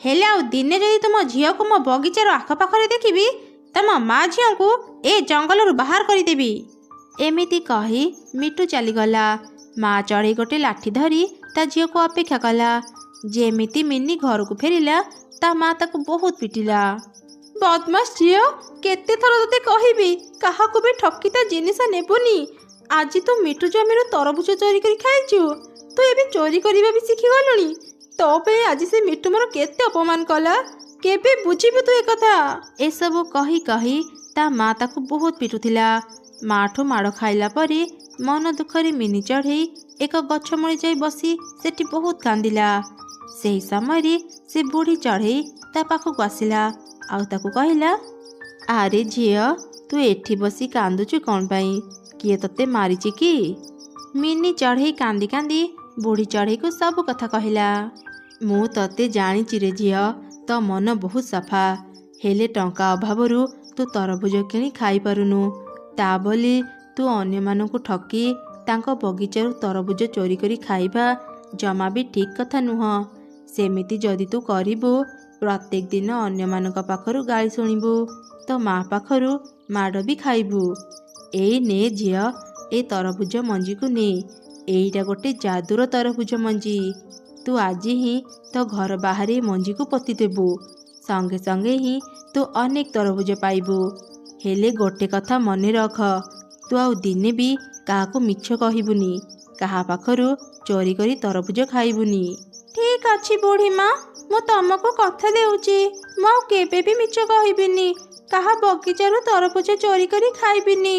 ହେଲେ ଆଉ ଦିନେ ଯଦି ତୁମ ଝିଅକୁ ମୋ ବଗିଚାର ଆଖପାଖରେ ଦେଖିବି ତମ ମା ଝିଅଙ୍କୁ ଏ ଜଙ୍ଗଲରୁ ବାହାର କରିଦେବି। ଏମିତି କହି ମିଟୁ ଚାଲିଗଲା। ମା ଚଢ଼େଇ ଗୋଟେ ଲାଠି ଧରି ତା ଝିଅକୁ ଅପେକ୍ଷା କଲା। ଯେମିତି ମିନି ଘରକୁ ଫେରିଲା ତା ମା ତାକୁ ବହୁତ ପିଟିଲା। ବଦମାସ ଝିଅ, କେତେ ଥର ତତେ କହିବି କାହାକୁ ବି ଠକି ତା ଜିନିଷ ନେବୁନି। ଆଜି ତୁ ମିଟୁ ଜମିରୁ ତରଭୁଜ ଚୋରି କରି ଖାଇଛୁ। ତୁ ଏବେ ଚୋରି କରିବା ବି ଶିଖିଗଲୁଣି। ତୋ ପାଇଁ ଆଜି ସେ ମିଟୁ ମୋର କେତେ ଅପମାନ କଲା। କେବେ ବୁଝିବୁ ତୁ ଏକଥା? ଏସବୁ କହି କହି ତା ମା ତାକୁ ବହୁତ ପିଟୁଥିଲା। ମାଠୁ ମାଡ଼ ଖାଇଲା ପରେ ମନ ଦୁଃଖରେ ମିନି ଚଢ଼େଇ ଏକ ଗଛ ମୂଳେ ଯାଇ ବସି ସେଠି ବହୁତ କାନ୍ଦିଲା। ସେହି ସମୟରେ ସେ ବୁଢ଼ୀ ଚଢ଼େଇ ତା ପାଖକୁ ଆସିଲା ଆଉ ତାକୁ କହିଲା, ଆରେ ଝିଅ, ତୁ ଏଠି ବସି କାନ୍ଦୁଛୁ କ'ଣ ପାଇଁ? କିଏ ତତେ ମାରିଛି କି? ମିନି ଚଢ଼େଇ କାନ୍ଦି କାନ୍ଦି ବୁଢ଼ୀ ଚଢ଼େଇକୁ ସବୁ କଥା କହିଲା। ମୁଁ ତତେ ଜାଣିଛି ରେ ଝିଅ, ତୋ ମନ ବହୁତ ସଫା। ହେଲେ ଟଙ୍କା ଅଭାବରୁ ତୁ ତରଭୁଜ କିଣି ଖାଇପାରୁନୁ। ତା ବୋଲି ତୁ ଅନ୍ୟମାନଙ୍କୁ ଠକି ତାଙ୍କ ବଗିଚାରୁ ତରଭୁଜ ଚୋରି କରି ଖାଇବା ଜମା ବି ଠିକ୍ କଥା ନୁହଁ। ସେମିତି ଯଦି ତୁ କରିବୁ ପ୍ରତ୍ୟେକ ଦିନ ଅନ୍ୟମାନଙ୍କ ପାଖରୁ ଗାଳି ଶୁଣିବୁ, ତୋ ମା ପାଖରୁ ମାଡ଼ ବି ଖାଇବୁ। ଏଇ ନେ ଝିଅ, ଏ ତରଭୁଜ ମଞ୍ଜିକୁ ନେ। ଏଇଟା ଗୋଟେ ଯାଦୁର ତରଭୁଜ ମଞ୍ଜି। ତୁ ଆଜି ହିଁ ତୋ ଘର ବାହାରେ ମଞ୍ଜିକୁ ପୋତିଦେବୁ। ସଙ୍ଗେ ସଙ୍ଗେ ହିଁ ତୁ ଅନେକ ତରଭୁଜ ପାଇବୁ। ହେଲେ ଗୋଟେ କଥା ମନେ ରଖ, ତୁ ଆଉ ଦିନେ ବି କାହାକୁ ମିଛ କହିବୁନି। କାହା ପାଖରୁ ଚୋରି କରି ତରଭୁଜ ଖାଇବୁନି। ଠିକ୍ ଅଛି ବୁଢ଼ୀ ମା, ମୁଁ ତମକୁ କଥା ଦେଉଛି, ମୁଁ ଆଉ କେବେ ବି ମିଛ କହିବିନି। କାହା ବଗିଚାରୁ ତରଭୁଜ ଚୋରି କରି ଖାଇବିନି।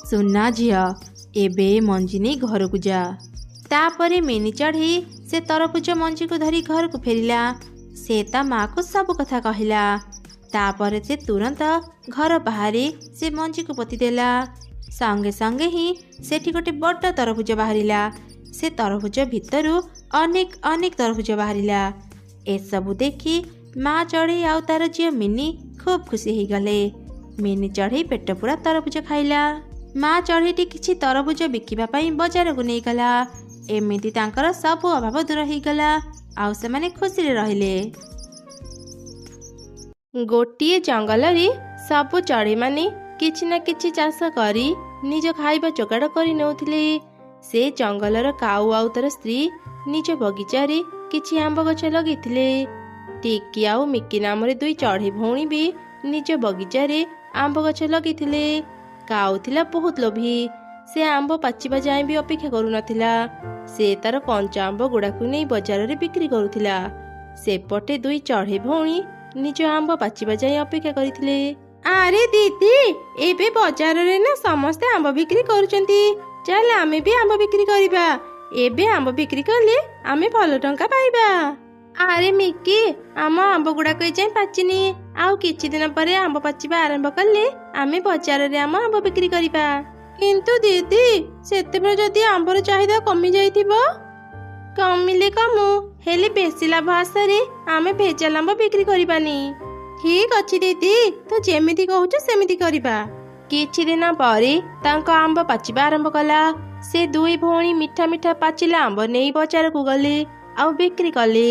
ସୁନା ଝିଅ, ଏବେ ମଞ୍ଜି ନେଇ ଘରକୁ ଯା। ତାପରେ ମିନି ଚଢ଼େଇ ସେ ତରଭୁଜ ମଞ୍ଜିକୁ ଧରି ଘରକୁ ଫେରିଲା। ସେ ତା ମାକୁ ସବୁ କଥା କହିଲା। ତାପରେ ସେ ତୁରନ୍ତ ଘର ବାହାରେ ସେ ମଞ୍ଜିକୁ ପୋତିଦେଲା। ସଙ୍ଗେ ସଙ୍ଗେ ହିଁ ସେଠି ଗୋଟେ ବଡ଼ ତରଭୁଜ ବାହାରିଲା। ସେ ତରଭୁଜ ଭିତରୁ ଅନେକ ଅନେକ ତରଭୁଜ ବାହାରିଲା। ଏସବୁ ଦେଖି ମା ଚଢ଼େଇ ଆଉ ତାର ଝିଅ ମିନି ଖୁବ୍ ଖୁସି ହେଇଗଲେ। ମିନି ଚଢ଼େଇ ପେଟ ପୁରା ତରଭୁଜ ଖାଇଲା। ମା ଚଢ଼େଇଟି କିଛି ତରଭୁଜ ବିକିବା ପାଇଁ ବଜାରକୁ ନେଇଗଲା। ଏମିତି ତାଙ୍କର ସବୁ ଅଭାବ ଦୂର ହେଇଗଲା ଆଉ ସେମାନେ ଖୁସିରେ ରହିଲେ। ଗୋଟିଏ ଜଙ୍ଗଲରେ ସବୁ ଚଢ଼େଇମାନେ କିଛି ନା କିଛି ଚାଷ କରି ନିଜ ଖାଇବା ଯୋଗାଡ଼ କରି ନେଉଥିଲେ। ସେ ଜଙ୍ଗଲର କାଉ ଆଉ ତାର ସ୍ତ୍ରୀ ନିଜ ବଗିଚାରେ କିଛି ଆମ୍ବ ଗଛ ଲଗେଇଥିଲେ। ଟିକି ଆଉ ମିକି ନାମରେ ଦୁଇ ଚଢ଼େଇ ଭଉଣୀ ବି ନିଜ ବଗିଚାରେ ଆମ୍ବ ଗଛ ଲଗେଇଥିଲେ। କାଉ ଥିଲା ବହୁତ ଲୋଭୀ। ସେ ଆମ୍ବ ପାଚିବା ଯାଏଁ ବି ଅପେକ୍ଷା କରୁନଥିଲା। ସେ ତାର କଞ୍ଚା ଆମ୍ବ ଗୁଡ଼ାକୁ ନେଇ ବଜାରରେ ବିକ୍ରି କରୁଥିଲା। ସେପଟେ ଦୁଇ ଚଢ଼େଇ ଭଉଣୀ ନିଜ ଆମ୍ବ ପାଚିବା ଯାଏଁ ଅପେକ୍ଷା କରିଥିଲେ। ଆରେ ଦିଦି, ଏବେ ବଜାରରେ ନା ସମସ୍ତେ ଆମ୍ବ ବିକ୍ରି କରୁଛନ୍ତି। ଚାଲ ଆମେ ବି ଆମ୍ବ ବିକ୍ରି କରିବା। ଏବେ ଆମ୍ବ ବିକ୍ରି କଲେ ଆମେ ଭଲ ଟଙ୍କା ପାଇବା। ଆରେ ମିକି, ଆମ ଆମ୍ବ ଗୁଡ଼ାକ ଏଯାଏଁ ପାଚିନି। ଆଉ କିଛି ଦିନ ପରେ ଆମ୍ବ ପାଚିବା ଆରମ୍ଭ କଲେ ଆମେ ବଜାରରେ ଆମ ଆମ୍ବ ବିକ୍ରି କରିବା। କିନ୍ତୁ ଦିଦି, ସେତେବେଳେ ଯଦି ଆମ୍ବର ଚାହିଦା କମି ଯାଇଥିବ? କମିଲେ କମୁ, ହେଲେ ବେଶୀ ଲାଭ ଆଶାରେ ଆମେ ଭେଜାଲ ଆମ୍ବ ବିକ୍ରି କରିବାନି। ଠିକ୍ ଅଛି ଦିଦି, ତୁ ଯେମିତି କହୁଛୁ ସେମିତି କରିବା। କିଛି ଦିନ ପରେ ତାଙ୍କ ଆମ୍ବ ପାଚିବା ଆରମ୍ଭ କଲା। ସେ ଦୁଇ ଭଉଣୀ ମିଠା ମିଠା ପାଚିଲା ଆମ୍ବ ନେଇ ବଜାରକୁ ଗଲେ ଆଉ ବିକ୍ରି କଲେ।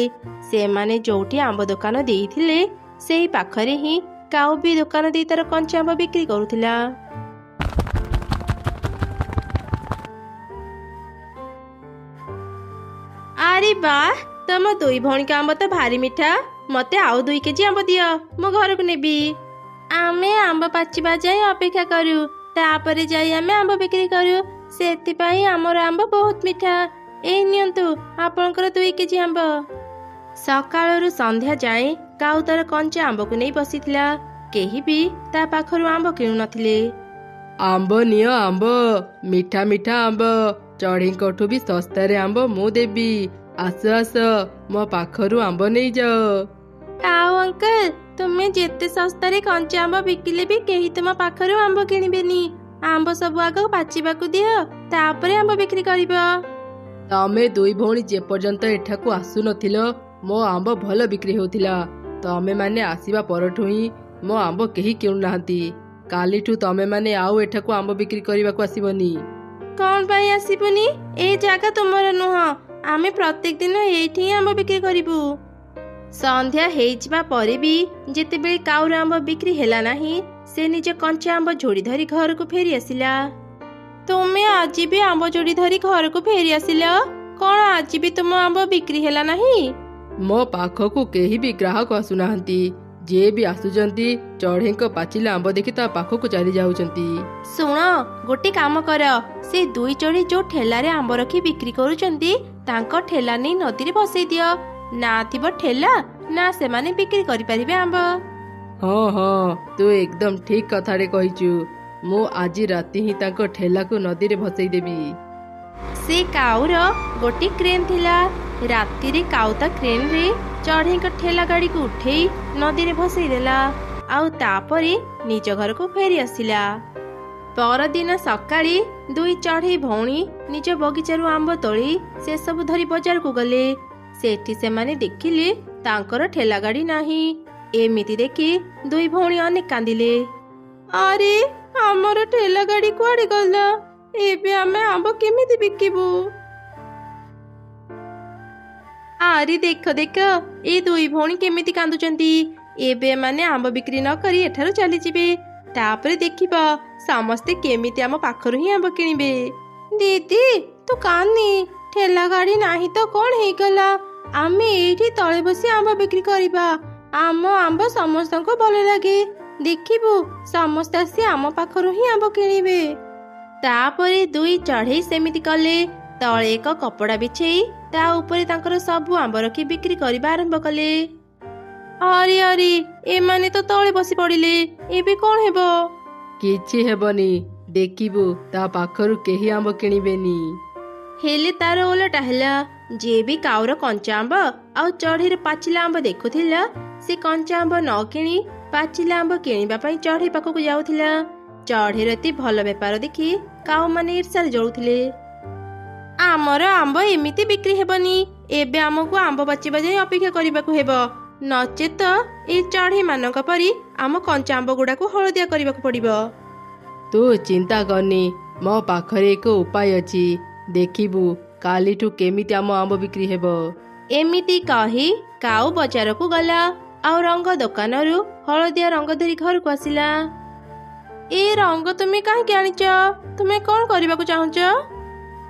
ସେମାନେ ଯୋଉଠି ଆମ୍ବ ଦୋକାନ ଦେଇଥିଲେ ସେଇ ପାଖରେ ହିଁ କାଉ ବି ଦୋକାନ ଦେଇ ତାର କଞ୍ଚା ଆମ୍ବ ବିକ୍ରି କରୁଥିଲା। ଆରେ ବାଃ, ତମ ଦୁଇ ଭଉଣୀଙ୍କ ଆମ୍ବ ତ ଭାରି ମିଠା। ମତେ ଆଉ 2 କେଜି ଆମ୍ବ ଦିଅ, ମୁଁ ଘରକୁ ନେବି। ଆମେ ଆମ୍ବ ପାଚିବା ଯାଇ ଅପେକ୍ଷା କରୁ, ତାପରେ ଯାଇ ଆମେ ଆମ୍ବ ବିକ୍ରି କରୁ। ସେଥିପାଇଁ ଆମର ଆମ୍ବ ବହୁତ ମିଠା। ଏଇ ନିଅନ୍ତୁ ଆପଣଙ୍କର 2 କେଜି ଆମ୍ବ। ସକାଳରୁ ସନ୍ଧ୍ୟା ଯାଏଁ କାଉ ତାର କଞ୍ଚା ଆମ୍ବକୁ ନେଇ ବସିଥିଲା। କେହି ବି ତା ପାଖରୁ ଆମ୍ବ କିଣୁନଥିଲେ। ଆମ୍ବ ନିଅ ଆମ୍ବ, ମିଠା ମିଠା ଆମ୍ବ। ଚଢ଼େଇଙ୍କଠୁ ବି ଶସ୍ତାରେ ଆମ୍ବ ମୁଁ ଦେବି। ଆସ ଆସ, ମୋ ପାଖରୁ ଆମ୍ବ ନେଇଯାଅ। କାଉ ଅଙ୍କଲ, ତୁମେ ଯେତେ ଶସ୍ତାରେ କଞ୍ଚା ଆମ୍ବ ବିକିଲେ ବି କେହି ତୁମ ପାଖରୁ ଆମ୍ବ କିଣିବେନି। ଆମ୍ବ ସବୁ ଆଗ ପାଚିବାକୁ ଦିଅ, ତାପରେ ଆମ୍ବ ବିକ୍ରି କରିବ। ତମେ ଦୁଇ ଭଉଣୀ ଯେପର୍ଯ୍ୟନ୍ତ ଏଠାକୁ ଆସୁନଥିଲ ମୋ ଆମ୍ବ ଭଲ ବିକ୍ରି ହେଉଥିଲା। ତମେ ମାନେ ଆସିବା ପରଠୁ ହିଁ ମୋ ଆମ୍ବ କେହି କିଣୁନାହାନ୍ତି। କାଲିଠୁ ତମେ ମାନେ ଆଉ ଏଠାକୁ ଆମ୍ବ ବିକ୍ରି କରିବାକୁ ଆସିବନି। କଣ ପାଇଁ ଆସିବୁନି? ଏ ଜାଗା ତୁମର ନୁହଁ। ଆମେ ପ୍ରତ୍ୟେକ ଦିନ ଏଇଠି ହିଁ ଆମ୍ବ ବିକ୍ରି କରିବୁ। ସନ୍ଧ୍ୟା ହେଇଯିବା ପରେ ବି ଯେତେବେଳେ କାଉର ଆମ୍ବ ବିକ୍ରି ହେଲା ନାହିଁ, ସେ ନିଜ କଞ୍ଚା ଆମ୍ବ ଝୋଡ଼ି ଧରି ଘରକୁ ଫେରି ଆସିଲା। ତୁମେ ଆଜି ବି ଆମ୍ବ ଝୋଡ଼ି ଧରି ଘରକୁ ଫେରି ଆସିଲ? କଣ ଆଜି ବି ତୁମ ଆମ୍ବ ବିକ୍ରି ହେଲା ନାହିଁ? ମୋ ପାଖକୁ କେହି ବି ଗ୍ରାହକ ଆସୁନାହାନ୍ତି। ଯିଏ ବି ଆସୁଛନ୍ତି ଚଢ଼େଇଙ୍କ ପାଚିଲା ଆମ୍ବ ଦେଖି ତା ପାଖକୁ ଚାଲି ଯାଉଛନ୍ତି। ଶୁଣ, ଗୋଟେ କାମ କର, ସେ ଦୁଇ ଚଢ଼େଇ ଯୋଉ ଠେଲାରେ ଆମ୍ବ ରଖି ବିକ୍ରି କରୁଛନ୍ତି ତାଙ୍କ ଠେଲା ନେଇ ନଦୀରେ ଭସେଇ ଦିଅ। ନା ଥିବ ଠେଲା, ନା ସେମାନେ ବିକ୍ରି କରିପାରିବେ ଆମ୍ବ। ହଁ ହଁ, ତୁ ଏକଦମ ଠିକ କଥାଟେ କହିଛୁ। ମୁଁ ଆଜି ରାତି ହିଁ ତାଙ୍କ ଠେଲାକୁ ନଦୀରେ ଭସେଇ ଦେବି। ସେ କାଉର ଗୋଟେ କ୍ରେନ୍ ଥିଲା। ରାତିରେ କାଉ ତା କ୍ରେନ୍ରେ ଚଢ଼େଇଙ୍କ ଠେଲା ଗାଡ଼ିକୁ ଉଠେଇ ନଦୀରେ ଭସେଇ ଦେଲା, ଆଉ ତାପରେ ନିଜ ଘରକୁ ଫେରି ଆସିଲା। ପରଦିନ ସକାଳେ ଦୁଇ ଚଢ଼େଇ ଭଉଣୀ ନିଜ ବଗିଚାରୁ ଆମ୍ବ ତୋଳି ସେସବୁ ଧରି ବଜାରକୁ ଗଲେ। ସେଠି ସେମାନେ ଦେଖିଲେ ତାଙ୍କର ଠେଲା ଗାଡ଼ି ନାହିଁ। ଏମିତି ଦେଖି ଦୁଇ ଭଉଣୀ ଅନେକ କାନ୍ଦିଲେ। ଆରେ, ଆମର ଠେଲା ଗାଡ଼ି କୁଆଡ଼େ ଗଲା? ଏବେ ଆମେ ଆମ୍ବ କେମିତି ବିକିବୁ? ଆରେ ଦେଖ ଦେଖ, ଏ ଦୁଇ ଭଉଣୀ କେମିତି କାନ୍ଦୁଛନ୍ତି। ଏବେ ଏମାନେ ଆମ୍ବ ବିକ୍ରି ନ କରି ଏଠାରୁ ଚାଲିଯିବେ। ତାପରେ ଦେଖିବ ସମସ୍ତେ କେମିତି ଆମ ପାଖରୁ ହିଁ ଆମ୍ବ କିଣିବେ। ଦିଦି, ତୁ କାନ୍ଦନି। ଠେଲା ଗାଡ଼ି ନାହିଁ ତ କଣ ହେଇଗଲା? ଆମେ ଏଇଠି ତଳେ ବସି ଆମ୍ବ ବିକ୍ରି କରିବା। ଆମ ଆମ୍ବ ସମସ୍ତଙ୍କୁ ଭଲ ଲାଗେ। ଦେଖିବୁ ସମସ୍ତେ ଆସି ଆମ ପାଖରୁ ହିଁ ଆମ୍ବ କିଣିବେ। ତାପରେ ଦୁଇ ଚଢ଼େଇ ସେମିତି କଲେ। ତଳେ ଏକ କପଡ଼ା ବିଛେଇ ତା ଉପରେ ତାଙ୍କର ସବୁ ଆମ୍ବ ରଖି ବିକ୍ରି କରିବା ଆରମ୍ଭ କଲେ। ଆରେ ଆରେ, ଏମାନେ ତ ତଳେ ବସି ପଡ଼ିଲେ। ଏବେ କଣ ହେବ? କିଛି ହେବନି, ଦେଖିବୁ ତା ପାଖରୁ କେହି ଆମ୍ବ କିଣିବେନି। ହେଲେ ତାର ଓଲଟା ହେଲା। ଯିଏ ବି କାଉର କଞ୍ଚା ଆମ୍ବ ଆଉ ଚଢ଼େଇର ପାଚିଲା ଆମ୍ବ ଦେଖୁଥିଲା, ସେ କଞ୍ଚା ଆମ୍ବ ନ କିଣି ପାଚିଲା ଆମ୍ବ କିଣିବା ପାଇଁ ଚଢ଼େଇ ପାଖକୁ ଯାଉଥିଲା। ଚଢ଼େଇର ଏତେ ଭଲ ବେପାର ଦେଖି କାଉମାନେ ଈର୍ଷାରେ ଜଳୁଥିଲେ। ଆମର ଆମ୍ବ ଏମିତି ବିକ୍ରି ହେବନି। ଏବେ ଆମକୁ ଆମ୍ବ ପାଚିବା ଯାଇ ଅପେକ୍ଷା କରିବାକୁ ହେବ, ନଚେତ ଏଇ ଚଢ଼େଇ ମାନଙ୍କ ପରି ଆମ କଞ୍ଚା ଆମ୍ବ ଗୁଡାକୁ ହଳଦିଆ କରିବାକୁ ପଡ଼ିବ। ତୁ ଚିନ୍ତା କରନି, ମୋ ପାଖରେ ଏକ ଉପାୟ ଅଛି। ଦେଖିବୁ କାଲିଠୁ କେମିତି ଆମ ଆମ୍ବ ବିକ୍ରି ହେବ। ଏମିତି କହି କାଉ ବଜାରକୁ ଗଲା, ଆଉ ରଙ୍ଗ ଦୋକାନରୁ ହଳଦିଆ ରଙ୍ଗ ଧରି ଘରକୁ ଆସିଲା। ଏ ରଙ୍ଗ ତୁମେ କାହିଁକି ଆଣିଛ? ତୁମେ କଣ କରିବାକୁ ଚାହୁଁଛ?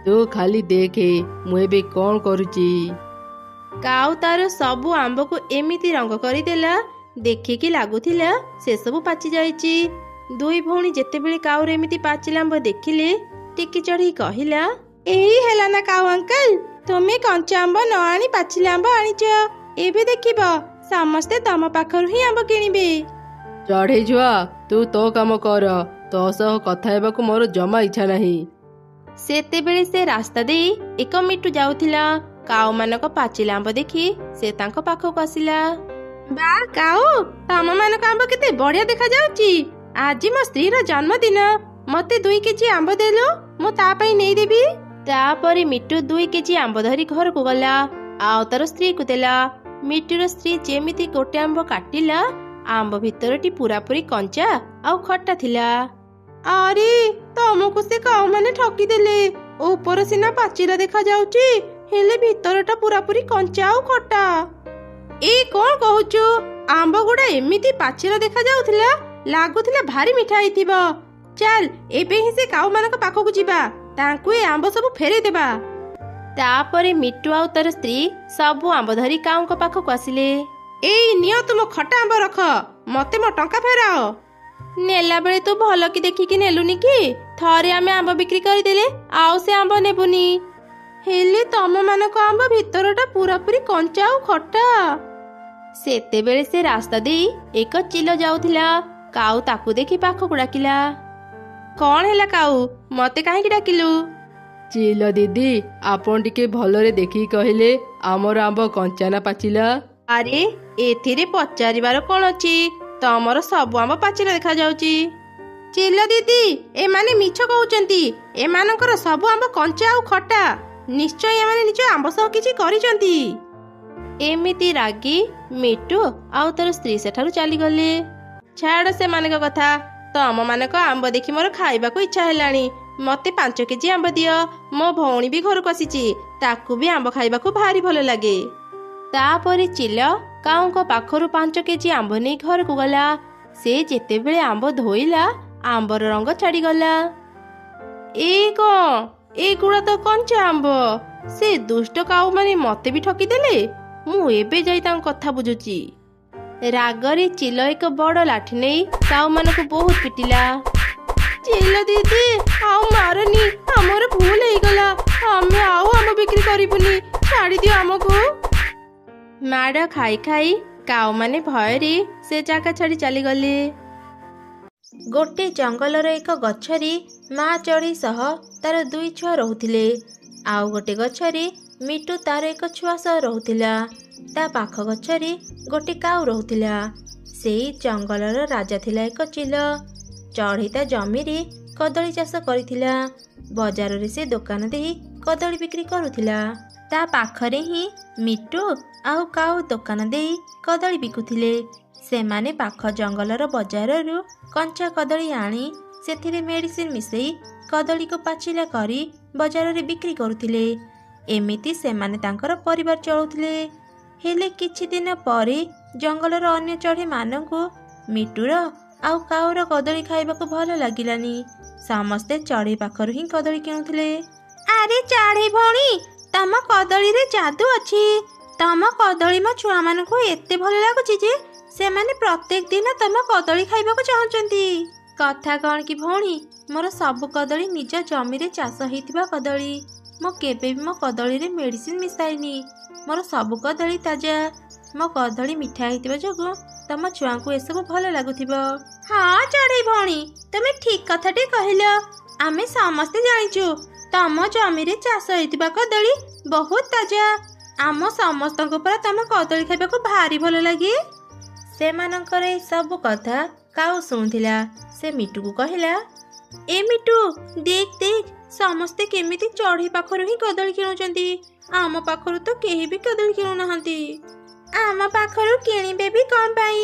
ତୁ ଖାଲି ଦେଖେ ମୁଁ ଏବେ କଣ କରୁଛି। କାଉ ତାର ସବୁ ଆମ୍ବକୁ ଏମିତି ରଙ୍ଗ କରିଦେଲା, ଦେଖିକି ଲାଗୁଥିଲା ସେସବୁ ପାଚି ଯାଇଛି। ଦୁଇ ଭଉଣୀ ଯେତେବେଳେ କାଉର ଏମିତି ପାଚିଲା ଆମ୍ବ ଦେଖିଲେ, ଟିକି ଚଢ଼େଇ କହିଲା, ଏଇ ହେଲା ନା କାଉ ଅଙ୍କଲ, ତୁମେ କଞ୍ଚା ଆମ୍ବ ନ ଆଣି ପାଚିଲା ଆମ୍ବ ଆଣିଛ। ଏବେ ଦେଖିବ ସମସ୍ତେ ତମ ପାଖରୁ ହିଁ ଆମ୍ବ କିଣିବେ। ଚଢ଼େଇ ଛୁଆ, ତୁ ତୋ କାମ କର। ତୋ ସହ କଥା ହେବାକୁ ମୋର ଜମା ଇଚ୍ଛା ନାହିଁ। ସେତେବେଳେ ସେ ରାସ୍ତା ଦେଇ ଏକ ମିଟୁ ଯାଉଥିଲା। କାଉ ମାନଙ୍କ ପାଚିଲା ଆମ୍ବ ଦେଖି ସେ ତାଙ୍କ ପାଖକୁ ଆସିଲା। ବା କାଉ, ତମ ମାନଙ୍କ ଆମ୍ବ କେତେ ବଢିଆ ଦେଖାଯାଉଛି। ଆଜି ମୋ ସ୍ତ୍ରୀର ଜନ୍ମଦିନ, ମତେ 2 କେଜି ଆମ୍ବ ଦେଲୁ, ମୁଁ ତା ପାଇଁ ନେଇଦେବି। ତାପରେ ମିଟୁ 2 କେଜି ଆମ୍ବ ଧରି ଘରକୁ ଗଲା, ଆଉ ତାର ସ୍ତ୍ରୀକୁ ଦେଲା। ମିଟୁର ସ୍ତ୍ରୀ ଯେମିତି ଗୋଟେ ଆମ୍ବ କାଟିଲା, ଆମ୍ବ ଭିତରଟି ପୁରାପୁରି କଞ୍ଚା ଆଉ ଖଟା ଥିଲା। ଆରେ, ତମକୁ ସେ କାଉମାନେ ଠକିଦେଲେ। ଉପର ସିନା ପାଚିଲା ଦେଖାଯାଉଛି, ହେଲେ ଭିତରଟା ପୁରାପୁରି କଞ୍ଚା ଆଉ ଖଟା। ଏଇ କଣ କହୁଛୁ? ଆମ୍ବ ଗୁଡା ଏମିତି ପାଚିଲା ଦେଖାଯାଉଥିଲା, ଲାଗୁଥିଲା ଭାରି ମିଠା ହେଇଥିବ। ଚାଲ ଏବେ ହିଁ ସେ କାଉ ମାନଙ୍କ ପାଖକୁ ଯିବା, ତାଙ୍କୁ ଏ ଆମ୍ବ ସବୁ ଫେରେଇ ଦେବା। ତାପରେ ମିଟୁ ଆଉ ତାର ସ୍ତ୍ରୀ ସବୁ ଆମ୍ବ ଧରି କାଉଙ୍କ ପାଖକୁ ଆସିଲେ। ଏଇ ନିଅ ତୁମ ଖଟା ଆମ୍ବ ରଖ, ମତେ ମୋ ଟଙ୍କା ଫେରାଅ। ନେଲା ବେଳେ ତୁ ଭଲ କି ଦେଖିକି ନେଲୁନି କି? ଥରେ ଆମେ ଆମ୍ବ ବିକ୍ରି କରିଦେଲେ ଆଉ ସେ ଆମ୍ବ ନେବୁନି। ହେଲେ ତମ ମାନଙ୍କ ଆମ୍ବ ଭିତରଟା ପୁରାପୁରି କଞ୍ଚା ଆଉ ଖଟା। ସେତେବେଳେ ସେ ରାସ୍ତା ଦେଇ ଏକ ଚିଲ ଯାଉଥିଲା। କାଉ ତାକୁ ଦେଖି ପାଖକୁ ଡାକିଲା। କଣ ହେଲା କାଉ, ମତେ କାହିଁକି ଡାକିଲୁ? ଚିଲ ଦିଦି, ଆପଣ ଟିକେ ଭଲରେ ଦେଖିକି କହିଲେ ଆମର ଆମ୍ବ କଞ୍ଚା ନା ପାଚିଲା? ଆରେ, ଏଥିରେ ପଚାରିବାର କଣ ଅଛି? ତମର ସବୁ ଆମ୍ବ ପାଚିଲା ଦେଖାଯାଉଛି। ଚିଲ ଦିଦି, ଏମାନେ ମିଛ କହୁଛନ୍ତି। ଏମାନଙ୍କର ସବୁ ଆମ୍ବ କଞ୍ଚା ଆଉ ଖଟା। ନିଶ୍ଚୟ ଏମାନେ ନିଜ ଆମ୍ବ ସହ କିଛି କରିଛନ୍ତି। ଏମିତି ରାଗି ମିଟୁ ଆଉ ତାର ସ୍ତ୍ରୀ ସେଠାରୁ ଚାଲିଗଲେ। ଛାଡ଼ ସେମାନଙ୍କ କଥା, ତମମାନଙ୍କ ଆମ୍ବ ଦେଖି ମୋର ଖାଇବାକୁ ଇଚ୍ଛା ହେଲାଣି। ମତେ 5 କେଜି ଆମ୍ବ ଦିଅ। ମୋ ଭଉଣୀ ବି ଘରକୁ ଆସିଛି, ତାକୁ ବି ଆମ୍ବ ଖାଇବାକୁ ଭାରି ଭଲ ଲାଗେ। ତାପରେ ଚିଲ କାଉଙ୍କ ପାଖରୁ 5 କେଜି ଆମ୍ବ ନେଇ ଘରକୁ ଗଲା। ସେ ଯେତେବେଳେ ଆମ୍ବ ଧୋଇଲା, ଆମ୍ବର ରଙ୍ଗ ଛାଡ଼ିଗଲା। ଏଗୁଡ଼ା ତ କଞ୍ଚା ଆମ୍ବ। ସେ ଦୁଷ୍ଟ କାଉ ମାନେ ମତେ ବି ଠକିଦେଲେ। ମୁଁ ଏବେ ଯାଇ ତାଙ୍କ କଥା ବୁଝୁଛି। ରାଗରେ ଚିଲ ଏକ ବଡ଼ ଲାଠି ନେଇ କାଉମାନଙ୍କୁ ବହୁତ ପିଟିଲା। ଚିଲ ଦିଦି, ଆଉ ମାରନି, ଆମର ଭୁଲ ହେଇଗଲା। ଆମେ ଆଉ ଆମ୍ବ ବିକ୍ରି କରିବୁନି, ଛାଡ଼ିଦିଅ ଆମକୁ। ମାଡ଼ ଖାଇ ଖାଇ କାଉମାନେ ଭୟରେ ସେ ଜାଗା ଛାଡ଼ି ଚାଲିଗଲେ। ଗୋଟେ ଜଙ୍ଗଲର ଏକ ଗଛରେ ମା ଚଢ଼େଇ ସହ ତାର 2 ଛୁଆ ରହୁଥିଲେ। ଆଉ ଗୋଟେ ଗଛରେ ମିଟୁ ତାର ଏକ ଛୁଆ ସହ ରହୁଥିଲା। ତା ପାଖ ଗଛରେ ଗୋଟେ କାଉ ରହୁଥିଲା। ସେଇ ଜଙ୍ଗଲର ରାଜା ଥିଲା ଏକ ଚିଲ। ଚଢ଼େଇ ତା ଜମିରେ କଦଳୀ ଚାଷ କରିଥିଲା। ବଜାରରେ ସେ ଦୋକାନ ଦେଇ କଦଳୀ ବିକ୍ରି କରୁଥିଲା। ତା ପାଖରେ ହିଁ ମିଟୁ ଆଉ କାଉ ଦୋକାନ ଦେଇ କଦଳୀ ବିକୁଥିଲେ। ସେମାନେ ପାଖ ଜଙ୍ଗଲର ବଜାରରୁ କଞ୍ଚା କଦଳୀ ଆଣି ସେଥିରେ ମେଡ଼ିସିନ ମିଶାଇ କଦଳୀକୁ ପାଚିଲା କରି ବଜାରରେ ବିକ୍ରି କରୁଥିଲେ। ଏମିତି ସେମାନେ ତାଙ୍କର ପରିବାର ଚଳାଉଥିଲେ। ହେଲେ କିଛି ଦିନ ପରେ ଜଙ୍ଗଲର ଅନ୍ୟ ଚଢ଼େଇମାନଙ୍କୁ ମିଟୁର ଆଉ କାଉର କଦଳୀ ଖାଇବାକୁ ଭଲ ଲାଗିଲାନି। ସମସ୍ତେ ଚଢ଼େଇ ପାଖରୁ ହିଁ କଦଳୀ କିଣୁଥିଲେ। ଆରେ ଚଢ଼େଇ ଭଉଣୀ, ତମ କଦଳୀରେ ଯାଦୁ ଅଛି। ତମ କଦଳୀ ମୋ ଛୁଆମାନଙ୍କୁ ଏତେ ଭଲ ଲାଗୁଛି ଯେ ସେମାନେ ପ୍ରତ୍ୟେକ ଦିନ ତମ କଦଳୀ ଖାଇବାକୁ ଚାହୁଁଛନ୍ତି। କଥା କ'ଣ କି ଭଉଣୀ, ମୋର ସବୁ କଦଳୀ ନିଜ ଜମିରେ ଚାଷ ହେଇଥିବା କଦଳୀ। ମୁଁ କେବେ ବି ମୋ କଦଳୀରେ ମେଡ଼ିସିନ ମିଶାଇନି। ମୋର ସବୁ କଦଳୀ ତାଜା। ମୋ କଦଳୀ ମିଠା ହେଇଥିବା ଯୋଗୁଁ ତମ ଛୁଆଙ୍କୁ ଏସବୁ ଭଲ ଲାଗୁଥିବ। ହଁ ଚଢ଼େଇ ଭଉଣୀ, ତମେ ଠିକ କଥାଟେ କହିଲ। ଆମେ ସମସ୍ତେ ଜାଣିଛୁ ତମ ଜମିରେ ଚାଷ ହେଇଥିବା କଦଳୀ ବହୁତ ତାଜା। ଆମ ସମସ୍ତଙ୍କୁ ପରା ତମ କଦଳୀ ଖାଇବାକୁ ଭାରି ଭଲ ଲାଗେ। ସେମାନଙ୍କର ଏ ସବୁ କଥା କାଉ ଶୁଣୁଥିଲା। ସେ ମିଟୁକୁ କହିଲା, ଏ ମିଟୁ, ଦେଖ ଦେଖ, ସମସ୍ତେ କେମିତି ଚଢ଼େଇ ପାଖରୁ ହିଁ କଦଳୀ କିଣୁଛନ୍ତି। ଆମ ପାଖରୁ ତ କେହି ବି କଦଳୀ କିଣୁନାହାନ୍ତି। ଆମ ପାଖରୁ କିଣିବେ ବି କ'ଣ ପାଇଁ?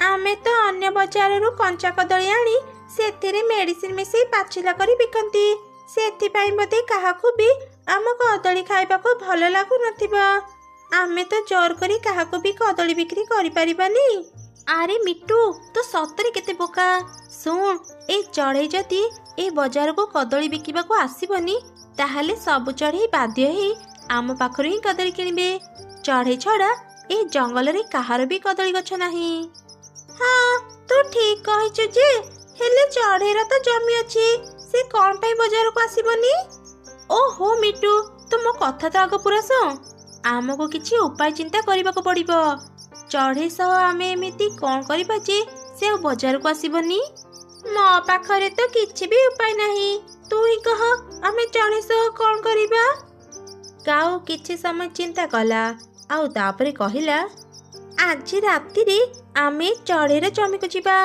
ଆମେ ତ ଅନ୍ୟ ବଜାରରୁ କଞ୍ଚା କଦଳୀ ଆଣି ସେଥିରେ ମେଡ଼ିସିନ ମିଶାଇ ପାଚିଲା କରି ବିକନ୍ତି। ସେଥିପାଇଁ ବୋଧେ କାହାକୁ ବି ଆମ କଦଳୀ ଖାଇବାକୁ ଭଲ ଲାଗୁନଥିବ। ଆମେ ତ ଜୋର କରି କାହାକୁ ବି କଦଳୀ ବିକ୍ରି କରିପାରିବାନି। ଆରେ ମିଟୁ, ତୁ ସତରେ କେତେ ବୋକା। ଶୁଣ, ଏ ଚଢ଼େଇ ଯଦି ଏ ବଜାରକୁ କଦଳୀ ବିକିବାକୁ ଆସିବନି, ତାହେଲେ ସବୁ ଚଢ଼େଇ ବାଧ୍ୟ ହେଇ ଆମ ପାଖରୁ ହିଁ କଦଳୀ କିଣିବେ। ଚଢ଼େଇ ଛଡ଼ା ଏ ଜଙ୍ଗଲରେ କାହାର ବି କଦଳୀ ଗଛ ନାହିଁ। ହଁ, ତୁ ଠିକ କହିଛୁ ଯେ, ହେଲେ ଚଢ଼େଇର ତ ଜମି ଅଛି, ସେ କ'ଣ ପାଇଁ ବଜାରକୁ ଆସିବନି? ଓହୋ ମିଟୁ, ତୁ ମୋ କଥା ତ ଆଗ ପୁରା ଶୁଣ। ଆମକୁ କିଛି ଉପାୟ ଚିନ୍ତା କରିବାକୁ ପଡ଼ିବ। ଚଢ଼େଇ ସହ ଆମେ ଏମିତି କ'ଣ କରିବା ଯେ ସେ ଆଉ ବଜାରକୁ ଆସିବନି? ମୋ ପାଖରେ ତ କିଛି ବି ଉପାୟ ନାହିଁ। ତୁ ହିଁ କହ, ଆମେ ଚଢ଼େଇ ସହ କ'ଣ କରିବା? କାଉ କିଛି ସମୟ ଚିନ୍ତା କଲା ଆଉ ତାପରେ କହିଲା, ଆଜି ରାତିରେ ଆମେ ଚଢ଼େଇର ଜମିକୁ ଯିବା।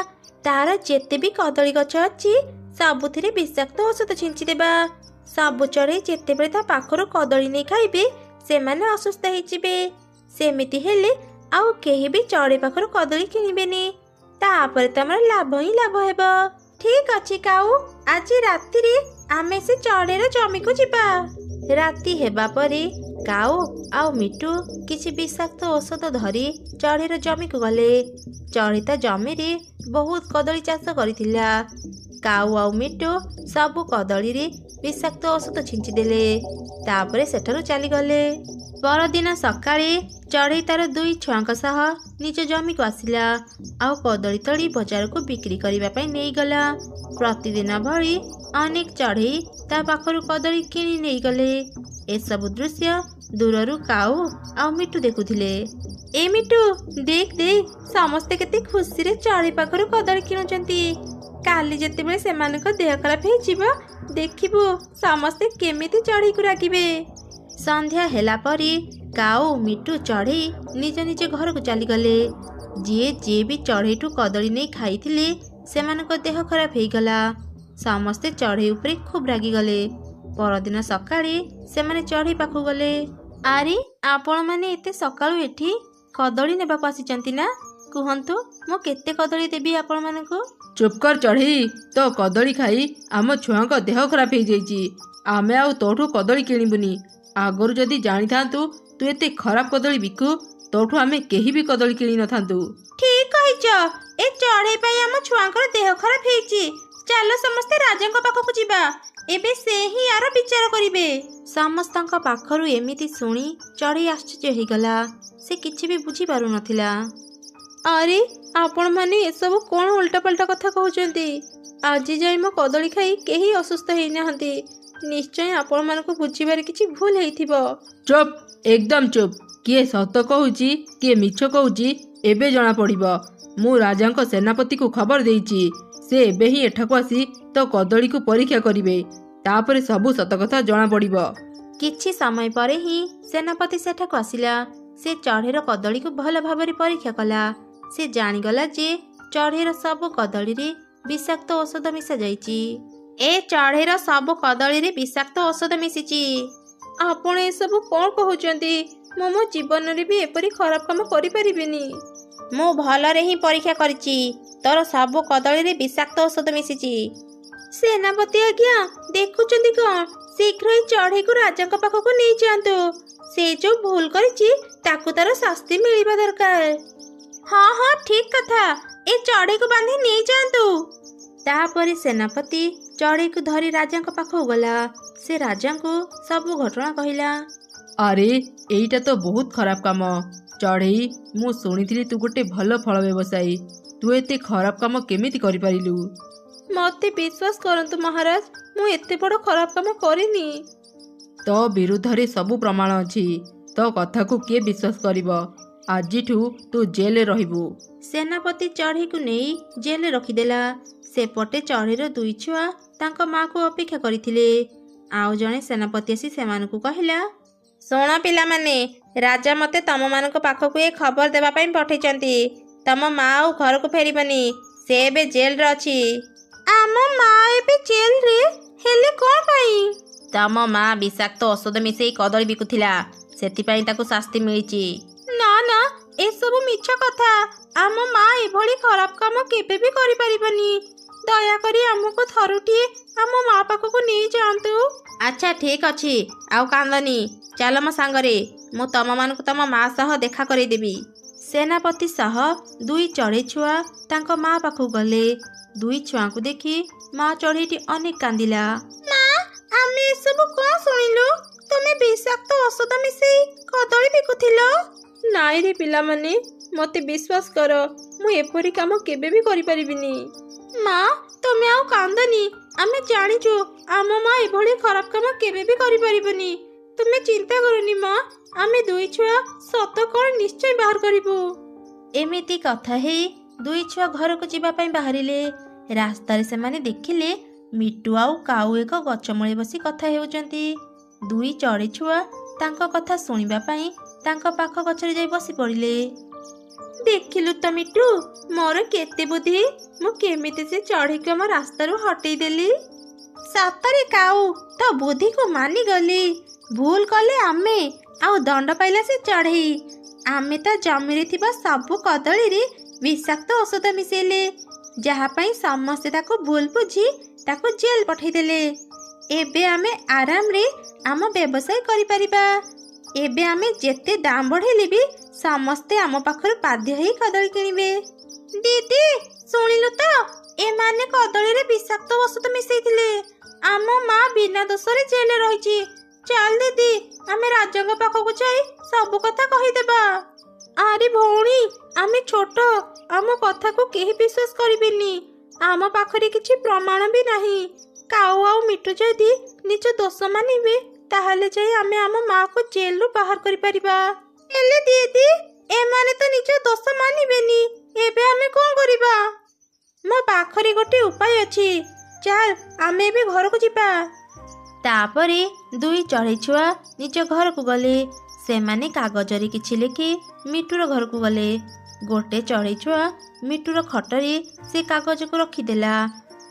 ତାର ଯେତେ ବି କଦଳୀ ଗଛ ଅଛି ସବୁଥିରେ ବିଷାକ୍ତ ଔଷଧ ଛିଞ୍ଚିଦେବା। ସବୁ ଚଢ଼େଇ ଯେତେବେଳେ ତା ପାଖରୁ କଦଳୀ ନେଇ ଖାଇବେ ସେମାନେ ଅସୁସ୍ଥ ହେଇଯିବେ। ସେମିତି ହେଲେ ଆଉ କେହି ବି ଚଢ଼େଇ ପାଖରୁ କଦଳୀ କିଣିବେନି। ତାପରେ ତମର ଲାଭ ହିଁ ଲାଭ ହେବ। ଠିକ ଅଛି କାଉ, ଆଜି ରାତିରେ ଆମେ ସେ ଚଢ଼େଇର ଜମିକୁ ଯିବା। ରାତି ହେବା ପରେ କାଉ ଆଉ ମିଟୁ କିଛି ବିଷାକ୍ତ ଔଷଧ ଧରି ଚଢ଼େଇର ଜମିକୁ ଗଲେ। ଚଢ଼େଇ ତା ଜମିରେ ବହୁତ କଦଳୀ ଚାଷ କରିଥିଲା। କାଉ ଆଉ ମିଟୁ ସବୁ କଦଳୀରେ ବିଷାକ୍ତ ଔଷଧ ଛିଞ୍ଚିଦେଲେ। ତାପରେ ସେଠାରୁ ଚାଲିଗଲେ। ପରଦିନ ସକାଳେ ଚଢ଼େଇ ତାର 2 ଛୁଆଙ୍କ ସହ ନିଜ ଜମିକୁ ଆସିଲା ଆଉ କଦଳୀ ତଳି ବଜାରକୁ ବିକ୍ରି କରିବା ପାଇଁ ନେଇଗଲା। ପ୍ରତିଦିନ ଭଳି ଅନେକ ଚଢ଼େଇ ତା ପାଖରୁ କଦଳୀ କିଣି ନେଇଗଲେ। ଏସବୁ ଦୃଶ୍ୟ ଦୂରରୁ କାଉ ଆଉ ମିଟୁ ଦେଖୁଥିଲେ। ଏ ମିଟୁ, ଦେଖ ଦେଖ, ସମସ୍ତେ କେତେ ଖୁସିରେ ଚଢ଼େଇ ପାଖରୁ କଦଳୀ କିଣୁଛନ୍ତି। କାଲି ଯେତେବେଳେ ସେମାନଙ୍କ ଦେହ ଖରାପ ହେଇଯିବ, ଦେଖିବୁ ସମସ୍ତେ କେମିତି ଚଢ଼େଇକୁ ରାଗିବେ। ସନ୍ଧ୍ୟା ହେଲା ପରେ କାଉ, ମିଟୁ, ଚଢ଼େଇ ନିଜ ନିଜ ଘରକୁ ଚାଲିଗଲେ। ଯିଏ ବି ଚଢ଼େଇଠୁ କଦଳୀ ନେଇ ଖାଇଥିଲେ ସେମାନଙ୍କ ଦେହ ଖରାପ ହେଇଗଲା। ସମସ୍ତେ ଚଢ଼େଇ ଉପରେ ଖୁବ୍ ରାଗିଗଲେ। ପରଦିନ ସକାଳେ ସେମାନେ ଚଢ଼େଇ ପାଖକୁ ଗଲେ। ଆରେ ଆପଣମାନେ ଏତେ ସକାଳୁ ଏଠି କଦଳୀ ନେବାକୁ ଆସିଛନ୍ତି ନା? କୁହନ୍ତୁ, ମୁଁ କେତେ କଦଳୀ ଦେବି ଆପଣମାନଙ୍କୁ? ଚୁପ୍ କର ଚଢ଼େଇ, ତୋ କଦଳୀ ଖାଇ ଆମ ଛୁଆଙ୍କ ଦେହ ଖରାପ ହେଇଯାଇଛି। ଆମେ ଆଉ ତୋଠୁ କଦଳୀ କିଣିବୁନି। ଆଗରୁ ଯଦି ଜାଣିଥାନ୍ତୁ ତୁ ଏତେ ଖରାପ କଦଳୀ ବିକୁ, ତୋଠୁ ଆମେ କେହି ବି କଦଳୀ କିଣି ନଥାନ୍ତୁ। ଠିକ୍ କହିଛ, ଏ ଚଢ଼େଇ ପାଇଁ ଆମ ଛୁଆଙ୍କର ଦେହ ଖରାପ ହେଇଛି। ଚାଲ ସମସ୍ତେ ରାଜାଙ୍କ ପାଖକୁ ଯିବା, ଏବେ ସେ ହିଁ ଆର ବିଚାର କରିବେ। ସମସ୍ତଙ୍କ ପାଖରୁ ଏମିତି ଶୁଣି ଚଢ଼େଇ ଆଶ୍ଚର୍ଯ୍ୟ ହେଇଗଲା। ସେ କିଛି ବି ବୁଝିପାରୁନଥିଲା। ଆରେ ଆପଣମାନେ ଏସବୁ କ'ଣ ଉଲ୍ଟାପାଲ୍ଟା କଥା କହୁଛନ୍ତି? ଆଜି ଯାଇ ମୋ କଦଳୀ ଖାଇ କେହି ଅସୁସ୍ଥ ହେଇନାହାନ୍ତି। ନିଶ୍ଚୟ ଆପଣମାନଙ୍କୁ ବୁଝିବାରେ କିଛି ଭୁଲ ହେଇଥିବ। ଚୁପ୍, ଏକଦମ ଚୁପ୍। କିଏ ସତ କହୁଛି କିଏ ମିଛ କହୁଛି ଏବେ ଜଣା ପଡ଼ିବ। ମୁଁ ରାଜାଙ୍କ ସେନାପତିକୁ ଖବର ଦେଇଛି। ସେ ଏବେ ହିଁ ଏଠାକୁ ଆସି ତୋ କଦଳୀକୁ ପରୀକ୍ଷା କରିବେ। ତାପରେ ସବୁ ସତ କଥା ଜଣା ପଡ଼ିବ। କିଛି ସମୟ ପରେ ହିଁ ସେନାପତି ସେଠାକୁ ଆସିଲା। ସେ ଚଢ଼େଇର କଦଳୀକୁ ଭଲ ଭାବରେ ପରୀକ୍ଷା କଲା। ସେ ଜାଣିଗଲା ଯେ ଚଢ଼େଇର ସବୁ କଦଳୀରେ ବିଷାକ୍ତ ଔଷଧ ମିଶାଯାଇଛି। ଏ ଚଢ଼େଇର ସବୁ କଦଳୀରେ ବିଷାକ୍ତ ଔଷଧ ମିଶିଛି। ଆପଣ ଏସବୁ କ'ଣ କହୁଛନ୍ତି? ମୁଁ ମୋ ଜୀବନରେ ବି ଏପରି ଖରାପ କାମ କରିପାରିବିନି। ମୁଁ ଭଲରେ ହିଁ ପରୀକ୍ଷା କରିଛି। ତୋର ସବୁ କଦଳୀରେ ବିଷାକ୍ତ ଔଷଧ ମିଶିଛି। ସେନାପତି ଆଜ୍ଞା, ଦେଖୁଛନ୍ତି କ'ଣ? ଶୀଘ୍ର ଏହି ଚଢ଼େଇକୁ ରାଜାଙ୍କ ପାଖକୁ ନେଇଯାଆନ୍ତୁ। ସେ ଯୋଉ ଭୁଲ କରିଛି ତାକୁ ତାର ଶାସ୍ତି ମିଳିବା ଦରକାର। ହଁ ହଁ, ଠିକ୍ କଥା। ଏ ଚଢ଼େଇକୁ ବାନ୍ଧି ନେଇଯାଆନ୍ତୁ। ତାପରେ ସେନାପତି ଚଢ଼େଇକୁ ଧରି ରାଜାଙ୍କ ପାଖକୁ ଗଲା। ସେ ରାଜାଙ୍କୁ ସବୁ ଘଟଣା କହିଲା। ଆରେ ଏଇଟା ତ ବହୁତ ଖରାପ କାମ। ଚଢ଼େଇ, ମୁଁ ଶୁଣିଥିଲି ତୁ ଗୋଟେ ଭଲ ଫଳ ବ୍ୟବସାୟୀ। ତୁ ଏତେ ଖରାପ କାମ କେମିତି କରିପାରିଲୁ? ମୋତେ ବିଶ୍ୱାସ କରନ୍ତୁ ମହାରାଜ, ମୁଁ ଏତେ ବଡ଼ ଖରାପ କାମ କରିନି। ତୋ ବିରୁଦ୍ଧରେ ସବୁ ପ୍ରମାଣ ଅଛି। ତୋ କଥାକୁ କିଏ ବିଶ୍ୱାସ କରିବ? ଆଜିଠୁ ତୁ ଜେଲରେ ରହିବୁ। ସେନାପତି ଚଢ଼େଇକୁ ନେଇ ଜେଲରେ ରଖିଦେଲା। ସେପଟେ ଚଢ଼େଇର ଦୁଇ ଛୁଆ ତାଙ୍କ ମାଆକୁ ଅପେକ୍ଷା କରିଥିଲେ। ଆଉ ଜଣେ ସେନାପତି ଆସି ସେମାନଙ୍କୁ କହିଲା, ଶୁଣ ପିଲାମାନେ, ରାଜା ମୋତେ ତମମାନଙ୍କ ପାଖକୁ ଏ ଖବର ଦେବା ପାଇଁ ପଠେଇଛନ୍ତି। ତମ ମା ଆଉ ଘରକୁ ଫେରିବନି। ସେ ଏବେ ଜେଲରେ ଅଛି। ଆମ ମା ଏବେ ଜେଲରେ? ହେଲେ କ'ଣ ପାଇଁ? ତମ ମା ବିଷାକ୍ତ ଔଷଧ ମିଶେଇ କଦଳୀ ବିକୁଥିଲା, ସେଥିପାଇଁ ତାକୁ ଶାସ୍ତି ମିଳିଛି। ନା ନା, ଏସବୁ ମିଛ କଥା। ଆମ ମା ଏଭଳି ଖରାପ କାମ କେବେ ବି କରିପାରିବନି। ଦୟାକରି ଆମକୁ ଥରୁଟିଏ ଆମ ମା ପାଖକୁ ନେଇଯାଆନ୍ତୁ। ଆଚ୍ଛା ଠିକ୍ ଅଛି, ଆଉ କାନ୍ଦନି। ଚାଲ ମୋ ସାଙ୍ଗରେ, ମୁଁ ତମମାନଙ୍କୁ ତମ ମା ସହ ଦେଖା କରେଇଦେବି। ସେନାପତି ସହ ଦୁଇ ଚଢ଼େଇ ଛୁଆ ତାଙ୍କ ମା ପାଖକୁ ଗଲେ। ଦୁଇ ଛୁଆଙ୍କୁ ଦେଖି ମା ଚଢ଼େଇଟି ଅନେକ କାନ୍ଦିଲା। ମା, ଆମେ ଏସବୁ କ'ଣ ଶୁଣିଲୁ? ତୁମେ ବିଷାକ୍ତ ଔଷଧ ମିଶେଇ କଦଳୀ ବିକୁଥିଲ? ନାଇଁ ରେ ପିଲାମାନେ, ମୋତେ ବିଶ୍ୱାସ କର, ମୁଁ ଏପରି କାମ କେବେ ବି କରିପାରିବିନି। ମା, ତୁମେ ଆଉ କାନ୍ଦନି। ଆମେ ଜାଣିଛୁ ଆମ ମା ଏଭଳି ଖରାପ କାମ କେବେ ବି କରିପାରିବନି। ତୁମେ ଚିନ୍ତା କରନି ମା, ଆମେ ଦୁଇ ଛୁଆ ସତ କ'ଣ ନିଶ୍ଚୟ ବାହାର କରିବୁ। ଏମିତି କଥା ହେଇ ଦୁଇ ଛୁଆ ଘରକୁ ଯିବା ପାଇଁ ବାହାରିଲେ। ରାସ୍ତାରେ ସେମାନେ ଦେଖିଲେ ମିଟୁ ଆଉ କାଉ ଏକ ଗଛ ମୂଳେ ବସି କଥା ହେଉଛନ୍ତି। ଦୁଇ ଚଢ଼େଇ ଛୁଆ ତାଙ୍କ କଥା ଶୁଣିବା ପାଇଁ ତାଙ୍କ ପାଖ ଗଛରେ ଯାଇ ବସି ପଡ଼ିଲେ। ଦେଖିଲୁ ତ ମିଟୁ, ମୋର କେତେ ବୁଦ୍ଧି। ମୁଁ କେମିତି ସେ ଚଢ଼େଇକୁ ଆମ ରାସ୍ତାରୁ ହଟେଇ ଦେଲି। ସତରେ କାଉ, ତୋ ବୁଦ୍ଧିକୁ ମାନିଗଲି। ଭୁଲ କଲେ ଆମେ, ଆଉ ଦଣ୍ଡ ପାଇଲା ସେ ଚଢ଼େଇ। ଆମେ ତା ଜମିରେ ଥିବା ସବୁ କଦଳୀରେ ବିଷାକ୍ତ ଔଷଧ ମିଶେଇଲେ, ଯାହା ପାଇଁ ସମସ୍ତେ ତାକୁ ଭୁଲ ବୁଝି ତାକୁ ଜେଲ୍ ପଠେଇଦେଲେ। ଏବେ ଆମେ ଆରାମରେ ଆମ ବ୍ୟବସାୟ କରିପାରିବା। ଏବେ ଆମେ ଯେତେ ଦାମ ବଢ଼େଇଲେ ବି ସମସ୍ତେ ଆମ ପାଖରୁ ବାଧ୍ୟ ହେଇ କଦଳୀ କିଣିବେ। ଦିଦି, ଶୁଣିଲୁ ତ? ଏମାନେ କଦଳୀରେ ବିଷାକ୍ତ ଔଷଧ ମିଶେଇଥିଲେ। ଆମ ମା ବିନା ଦୋଷରେ ଜେଲରେ ରହିଛି। ଚାଲ ଦିଦି, ଆମେ ରାଜାଙ୍କ ପାଖକୁ ଯାଇ ସବୁ କଥା କହିଦେବା। ଆରେ ଭଉଣୀ, ଆମେ ଛୋଟ, ଆମ କଥାକୁ କେହି ବିଶ୍ୱାସ କରିବେନି। ଆମ ପାଖରେ କିଛି ପ୍ରମାଣ ବି ନାହିଁ। କାଉ ଆଉ ମିଟୁ ଯଦି ନିଜ ଦୋଷ ମାନିବେ, ତାହେଲେ ଯାଇ ଆମେ ଆମ ମାକୁ ଜେଲରୁ ବାହାର କରିପାରିବା। ହେଲେ ଦିଦି, ଏମାନେ ତ ନିଜ ଦୋଷ ମାନିବେନି। ଏବେ ଆମେ କ'ଣ କରିବା? ମୋ ପାଖରେ ଗୋଟେ ଉପାୟ ଅଛି। ଚାଲ, ଆମେ ଏବେ ଘରକୁ ଯିବା। ତାପରେ ଦୁଇ ଚଢ଼େଇ ଛୁଆ ନିଜ ଘରକୁ ଗଲେ। ସେମାନେ କାଗଜରେ କିଛି ଲେଖି ମିଟୁର ଘରକୁ ଗଲେ। ଗୋଟେ ଚଢ଼େଇ ଛୁଆ ମିଟୁର ଖଟରେ ସେ କାଗଜକୁ ରଖିଦେଲା।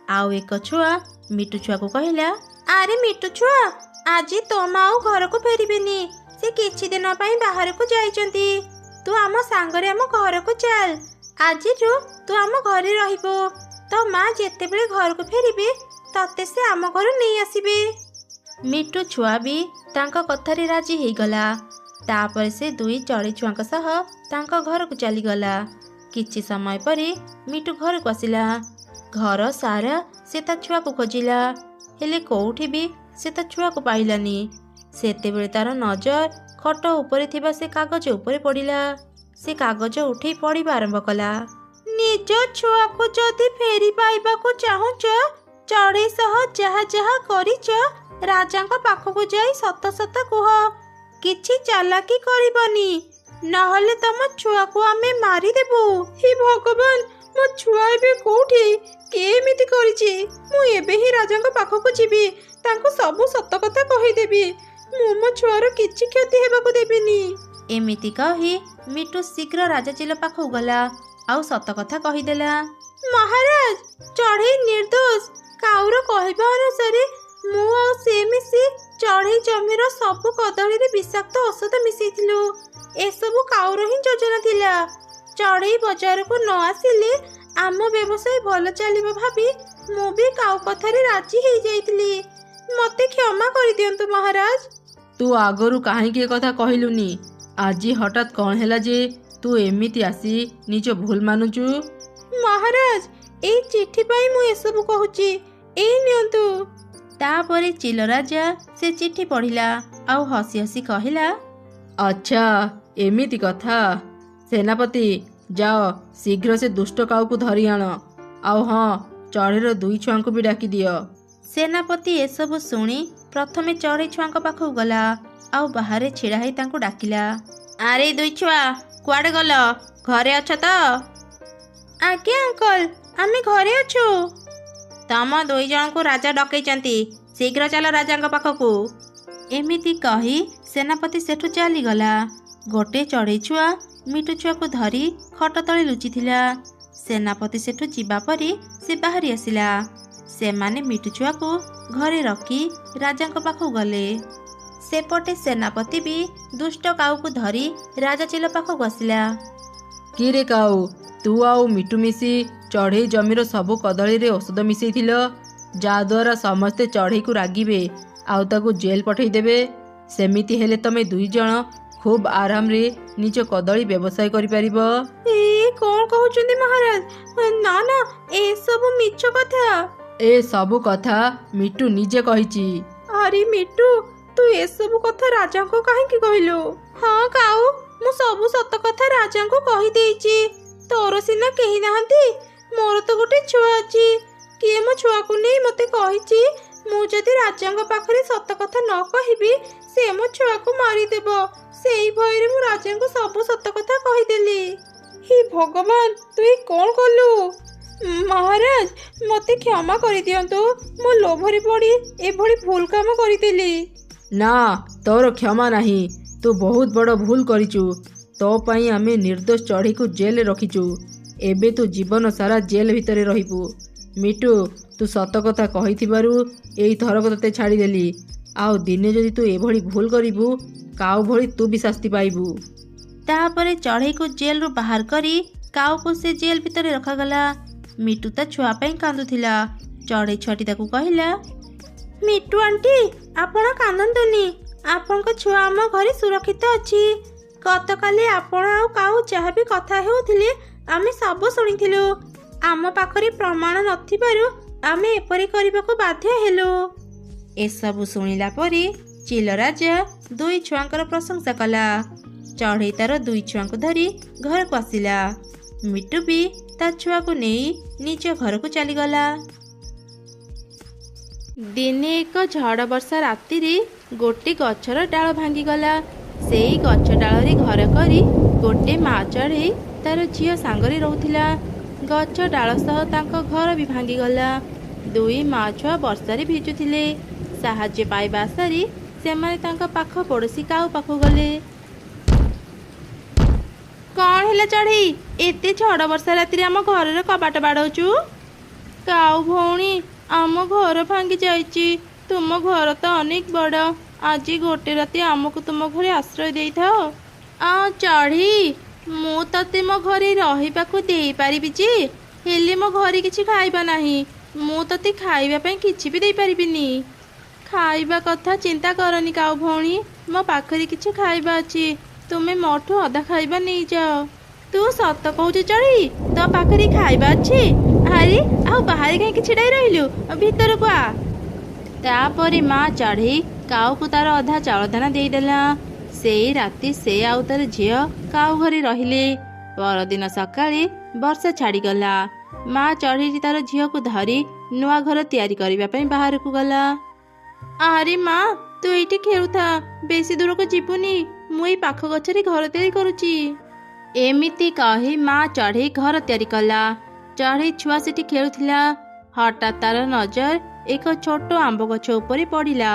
ଆଉ ଏକ ଛୁଆ ମିଟୁ ଛୁଆକୁ କହିଲା, ଆରେ ମିଟୁ ଛୁଆ, ଆଜି ତୋ ମା ଆଉ ଘରକୁ ଫେରିବେନି। ସେ କିଛି ଦିନ ପାଇଁ ବାହାରକୁ ଯାଇଛନ୍ତି। ତୁ ଆମ ସାଙ୍ଗରେ ଆମ ଘରକୁ ଚାଲ। ଆଜିଠୁ ତୁ ଆମ ଘରେ ରହିବୁ। ତୋ ମା ଯେତେବେଳେ ଘରକୁ ଫେରିବେ ତତେ ସେ ଆମ ଘରୁ ନେଇ ଆସିବେ। ମିଟୁ ଛୁଆ ବି ତାଙ୍କ କଥାରେ ରାଜି ହେଇଗଲା। ତାପରେ ସେ ଦୁଇ ଚଢ଼େଇ ଛୁଆଙ୍କ ସହ ତାଙ୍କ ଘରକୁ ଚାଲିଗଲା। କିଛି ସମୟ ପରେ ମିଟୁ ଘରକୁ ଆସିଲା। ଘର ସାରା ସେ ତା ଛୁଆକୁ ଖୋଜିଲା, ହେଲେ କୋଉଠି ବି ସେ ତା ଛୁଆକୁ ପାଇଲାନି। ସେତେବେଳେ ତାର ନଜର ଖଟ ଉପରେ ଥିବା ସେ କାଗଜ ଉପରେ ପଡ଼ିଲା। ସେ କାଗଜ ଉଠେଇ ପଢ଼ିବା ଆରମ୍ଭ କଲା। ନିଜ ଛୁଆକୁ ଯଦି ଫେରି ପାଇବାକୁ ଚାହୁଁଛ, ଚଢ଼େଇ ସହ ଯାହା ଯାହା କରିଛ ରାଜାଙ୍କ ପାଖକୁ ଯାଇ ସତ ସତ କୁହ। କିଛି ଚାଲାକି କରିବନି, ନହେଲେ ତମ ଛୁଆକୁ ଆମେ ମାରିଦେବୁ। ହେ ଭଗବାନ, ମୋ ଛୁଆ ଏବେ କୋଉଠି? କିଏ ଏମିତି କରିଛି? ମୁଁ ଏବେ ହିଁ ରାଜାଙ୍କ ପାଖକୁ ଯିବି, ତାଙ୍କୁ ସବୁ ସତ କଥା କହିଦେବି। ମୁଁ ମୋ ଛୁଆର କିଛି କ୍ଷତି ହେବାକୁ ଦେବିନି। ଏମିତି କହି ମିଟୁ ଶୀଘ୍ର ରାଜା ଚିଲ ପାଖକୁ ଗଲା ଆଉ ସତ କଥା କହିଦେଲା। ମହାରାଜ, ଚଢ଼େଇ ନିର୍ଦ୍ଦୋଷ। କାଉର କହିବା ଅନୁସାରେ ମୁଁ ଆଉ ସେ ମିଶି ଚଢ଼େଇ ଜମିର ସବୁ କଦଳୀରେ ବିଷାକ୍ତ ଔଷଧ ମିଶେଇଥିଲୁ। ଏସବୁ କାଉର ହିଁ ଯୋଜନା ଥିଲା। ଚଢ଼େଇ ବଜାରକୁ ନ ଆସିଲେ ଆମ ବ୍ୟବସାୟ ଭଲ ଚାଲିବ ଭାବି ମୁଁ ବି କାଉ କଥାରେ ରାଜି ହେଇଯାଇଥିଲି। ମତେ କ୍ଷମା କରିଦିଅନ୍ତୁ ମହାରାଜ। ତୁ ଆଗରୁ କାହିଁକି ଏ କଥା କହିଲୁନି? ଆଜି ହଠାତ୍ କ'ଣ ହେଲା ଯେ ତୁ ଏମିତି ଆସି ନିଜ ଭୁଲ ମାନୁଛୁ? ମହାରାଜ, ଏଇ ଚିଠି ପାଇଁ ମୁଁ ଏସବୁ କହୁଛି। ଏଇ ନିଅନ୍ତୁ। ତାପରେ ଚିଲ ରାଜା ସେ ଚିଠି ପଢ଼ିଲା ଆଉ ହସି ହସି କହିଲା, ଆଚ୍ଛା, ଏମିତି କଥା। ସେନାପତି, ଯାଅ ଶୀଘ୍ର ସେ ଦୁଷ୍ଟ କାଉକୁ ଧରି ଆଣ। ଆଉ ହଁ, ଚଢ଼େଇର ଦୁଇ ଛୁଆଙ୍କୁ ବି ଡାକି ଦିଅ। ସେନାପତି ଏସବୁ ଶୁଣି ପ୍ରଥମେ ଚଢ଼େଇ ଛୁଆଙ୍କ ପାଖକୁ ଗଲା ଆଉ ବାହାରେ ଛିଡ଼ା ହେଇ ତାଙ୍କୁ ଡାକିଲା। ଆରେ ଦୁଇ ଛୁଆ, କୁଆଡ଼େ ଗଲ? ଘରେ ଅଛ ତ? ଆଜ୍ଞା ଅଙ୍କଲ, ଆମେ ଘରେ ଅଛୁ। ତମ ଦୁଇ ଜଣଙ୍କୁ ରାଜା ଡକେଇଛନ୍ତି, ଶୀଘ୍ର ଚାଲ ରାଜାଙ୍କ ପାଖକୁ। ଏମିତି କହି ସେନାପତି ସେଠୁ ଚାଲିଗଲା। ଗୋଟେ ଚଢ଼େଇ ଛୁଆ ମିଟୁ ଛୁଆକୁ ଧରି ଖଟ ତଳେ ଲୁଚିଥିଲା। ସେନାପତି ସେଠୁ ଯିବା ପରେ ସେ ବାହାରି ଆସିଲା। ସେମାନେ ମିଟୁ ଛୁଆକୁ ଘରେ ରଖି ରାଜାଙ୍କ ପାଖକୁ ଗଲେ। ସେପଟେ ସେନାପତି ବି ଦୁଷ୍ଟ କାଉକୁ ଧରି ରାଜା ଚିଲ ପାଖକୁ ଆସିଲା। କିରେ କାଉ, ତୁ ଆଉ ମିଟୁ ମିଶି ଚଢ଼େଇ ଜମିର ସବୁ କଦଳୀରେ ଔଷଧ ମିଶେଇଥିଲ, ଯାହାଦ୍ୱାରା ସମସ୍ତେ ଚଢ଼େଇକୁ ରାଗିବେ ଆଉ ତାକୁ ଜେଲ୍ ପଠେଇଦେବେ। ସେମିତି ହେଲେ ତମେ ଦୁଇ ଜଣ ଖୁବ୍ ଆରାମରେ ନିଜ କଦଳୀ ବ୍ୟବସାୟ କରିପାରିବ। କ'ଣ କହୁଛନ୍ତି ମହାରାଜ? ନା ନା, ଏସବୁ ମିଛ କଥା। ଏ ସବୁ କଥା ମିଟୁ ନିଜେ କହିଛି। ଆରେ ମିଟୁ, ତୁ ଏସବୁ କଥା ରାଜାଙ୍କୁ କାହିଁକି କହିଲୁ? ହଁ କାଉ, ମୁଁ ସବୁ ସତ କଥା ରାଜାଙ୍କୁ କହିଦେଇଛି। ତୋର ସିନା କେହି ନାହାନ୍ତି, ମୋର ତ ଗୋଟେ ଛୁଆ ଅଛି। କିଏ ମୋ ଛୁଆକୁ ନେଇ ମତେ କହିଛି ମୁଁ ଯଦି ରାଜାଙ୍କ ପାଖରେ ସତ କଥା ନ କହିବି ସେ ମୋ ଛୁଆକୁ ମାରିଦେବ। ସେଇ ଭୟରେ ମୁଁ ରାଜାଙ୍କୁ ସବୁ ସତ କଥା କହିଦେଲି। ହେ ଭଗବାନ, ତୁ କ'ଣ କଲୁ? ମହାରାଜ, ମତେ କ୍ଷମା କରିଦିଅନ୍ତୁ। ମୋ ଲୋଭରେ ପଡ଼ି ଏଭଳି ଭୁଲ କାମ କରିଦେଲି। ନା, ତୋର କ୍ଷମା ନାହିଁ। ତୁ ବହୁତ ବଡ଼ ଭୁଲ କରିଛୁ। ତୋ ପାଇଁ ଆମେ ନିର୍ଦ୍ଦୋଷ ଚଢ଼େଇକୁ ଜେଲରେ ରଖିଛୁ। ଏବେ ତୁ ଜୀବନ ସାରା ଜେଲ୍ ଭିତରେ ରହିବୁ। ମିଟୁ, ତୁ ସତ କଥା କହିଥିବାରୁ ଏଇ ଥରକ ତତେ ଛାଡ଼ିଦେଲି। ଆଉ ଦିନେ ଯଦି ତୁ ଏଭଳି ଭୁଲ କରିବୁ, କାଉ ଭଳି ତୁ ବି ଶାସ୍ତି ପାଇବୁ। ତାପରେ ଚଢ଼େଇକୁ ଜେଲରୁ ବାହାର କରି କାଉକୁ ସେ ଜେଲ୍ ଭିତରେ ରଖାଗଲା। ମିଟୁ ତା ଛୁଆ ପାଇଁ କାନ୍ଦୁଥିଲା। ଚଢ଼େଇ ଛୁଆଟି ତାକୁ କହିଲା, ମିଟୁ ଆଣ୍ଟି, ଆପଣ କାନ୍ଦନ୍ତୁନି। ଆପଣଙ୍କ ଛୁଆ ଆମ ଘରେ ସୁରକ୍ଷିତ ଅଛି। ଗତକାଲି ଆପଣ ଆଉ କାଉ ଯାହା ବି କଥା ହେଉଥିଲେ ଆମେ ସବୁ ଶୁଣିଥିଲୁ। ଆମ ପାଖରେ ପ୍ରମାଣ ନଥିବାରୁ ଆମେ ଏପରି କରିବାକୁ ବାଧ୍ୟ ହେଲୁ। ଏସବୁ ଶୁଣିଲା ପରେ ଚିଲ ରାଜା ଦୁଇ ଛୁଆଙ୍କର ପ୍ରଶଂସା କଲା। ଚଢ଼େଇ ତାର ଦୁଇ ଛୁଆଙ୍କୁ ଧରି ଘରକୁ ଆସିଲା। ମିଟୁ ବି ତା ଛୁଆକୁ ନେଇ ନିଜ ଘରକୁ ଚାଲିଗଲା। ଦିନେ ଏକ ଝଡ଼ ବର୍ଷା ରାତିରେ ଗୋଟେ ଗଛର ଡାଳ ଭାଙ୍ଗିଗଲା। ସେଇ ଗଛ ଡାଳରେ ଘର କରି ଗୋଟେ ମା ଚଢ଼େଇ ତାର ଝିଅ ସାଙ୍ଗରେ ରହୁଥିଲା। ଗଛ ଡାଳ ସହ ତାଙ୍କ ଘର ବି ଭାଙ୍ଗିଗଲା। ଦୁଇ ମା ଛୁଆ ବର୍ଷାରେ ଭିଜୁଥିଲେ। ସାହାଯ୍ୟ ପାଇବା ଆଶାରେ ସେମାନେ ତାଙ୍କ ପାଖ ପଡ଼ୋଶୀ କାଉ ପାଖକୁ ଗଲେ। କ'ଣ ହେଲା ଚଢ଼େଇ? ଏତେ ଝଡ଼ ବର୍ଷା ରାତିରେ ଆମ ଘରର କବାଟ ବାଡ଼ଉଛୁ? କାଉ ଭଉଣୀ, ଆମ ଘର ଭାଙ୍ଗି ଯାଇଛି। ତୁମ ଘର ତ ଅନେକ ବଡ଼। ଆଜି ଗୋଟେ ରାତି ଆମକୁ ତୁମ ଘରେ ଆଶ୍ରୟ ଦେଇଥାଅ। ଚଢ଼ି, ମୁଁ ତତେ ମୋ ଘରେ ରହିବାକୁ ଦେଇପାରିବି ଯେ, ହେଲେ ମୋ ଘରେ କିଛି ଖାଇବା ନାହିଁ। ମୁଁ ତତେ ଖାଇବା ପାଇଁ କିଛି ବି ଦେଇପାରିବିନି। ଖାଇବା କଥା ଚିନ୍ତା କରନି କାଉ ଭଉଣୀ, ମୋ ପାଖରେ କିଛି ଖାଇବା ଅଛି। ତୁମେ ମୋଠୁ ଅଧା ଖାଇବା ନେଇଯାଅ। ତୁ ସତ କହୁଛୁ ଚଢ଼ି? ତୋ ପାଖରେ ଖାଇବା ଅଛି? ଆରେ ଆଉ ବାହାରେ କାହିଁକି ଛିଡ଼ା ହେଇ ରହିଲୁ? ଭିତରକୁ ଆ। ତାପରେ ମା ଚଢ଼େଇ କାଉକୁ ତାର ଅଧା ଚାଉଳ ଦାନା ଦେଇଦେଲା। ସେଇ ରାତି ସେ ଆଉ ତାର ଝିଅ କାଉ ଘରେ ରହିଲେ। ପରଦିନ ସକାଳେ ବର୍ଷା ଛାଡ଼ିଗଲା। ମା ଚଢ଼େଇଟି ତାର ଝିଅକୁ ଧରି ନୂଆ ଘର ତିଆରି କରିବା ପାଇଁ ବାହାରକୁ ଗଲା। ଆରେ ମା, ତୁ ଏଇଠି ଖେଳୁଥା, ବେଶୀ ଦୂରକୁ ଯିବୁନି। ମୁଁ ଏଇ ପାଖ ଗଛରେ ଘର ତିଆରି କରୁଛି। ଏମିତି କହି ମା ଚଢ଼େଇ ଘର ତିଆରି କଲା। ଚଢ଼େଇ ଛୁଆ ସେଠି ଖେଳୁଥିଲା। ହଠାତ୍ ତାର ନଜର ଏକ ଛୋଟ ଆମ୍ବ ଗଛ ଉପରେ ପଡ଼ିଲା।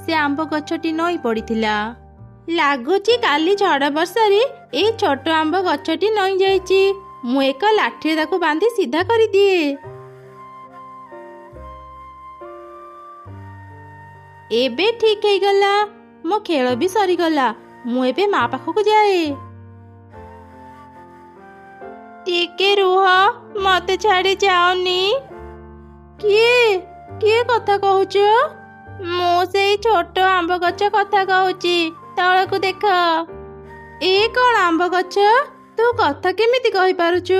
ସେ ଆମ୍ବ ଗଛଟି ନଇଁ ପଡ଼ିଥିଲା। ଲାଗୁଛି କାଲି ଝଡ଼ ବର୍ଷାରେ ଏଇ ଛୋଟ ଆମ୍ବ ଗଛଟି ନଇଁ ଯାଇଛି। ମୁଁ ଏକ ଲାଠିରେ ତାକୁ ବାନ୍ଧି ସିଧା କରିଦିଏ। ଏବେ ଠିକ ହେଇଗଲା। ମୋ ଖେଳ ବି ସରିଗଲା। ମୁଁ ଏବେ ମା ପାଖକୁ ଯାଏ। ଟିକେ ରୁହ, ମତେ ଛାଡ଼ି ଯାଅନି। କିଏ କଥା କହୁଛ? ମୁଁ ସେଇ ଛୋଟ ଆମ୍ବ ଗଛ କଥା କହୁଛି। ତଳକୁ ଦେଖ। ଏ କଣ ଆମ୍ବ ଗଛ? ତୁ କଥା କେମିତି କହିପାରୁଛୁ?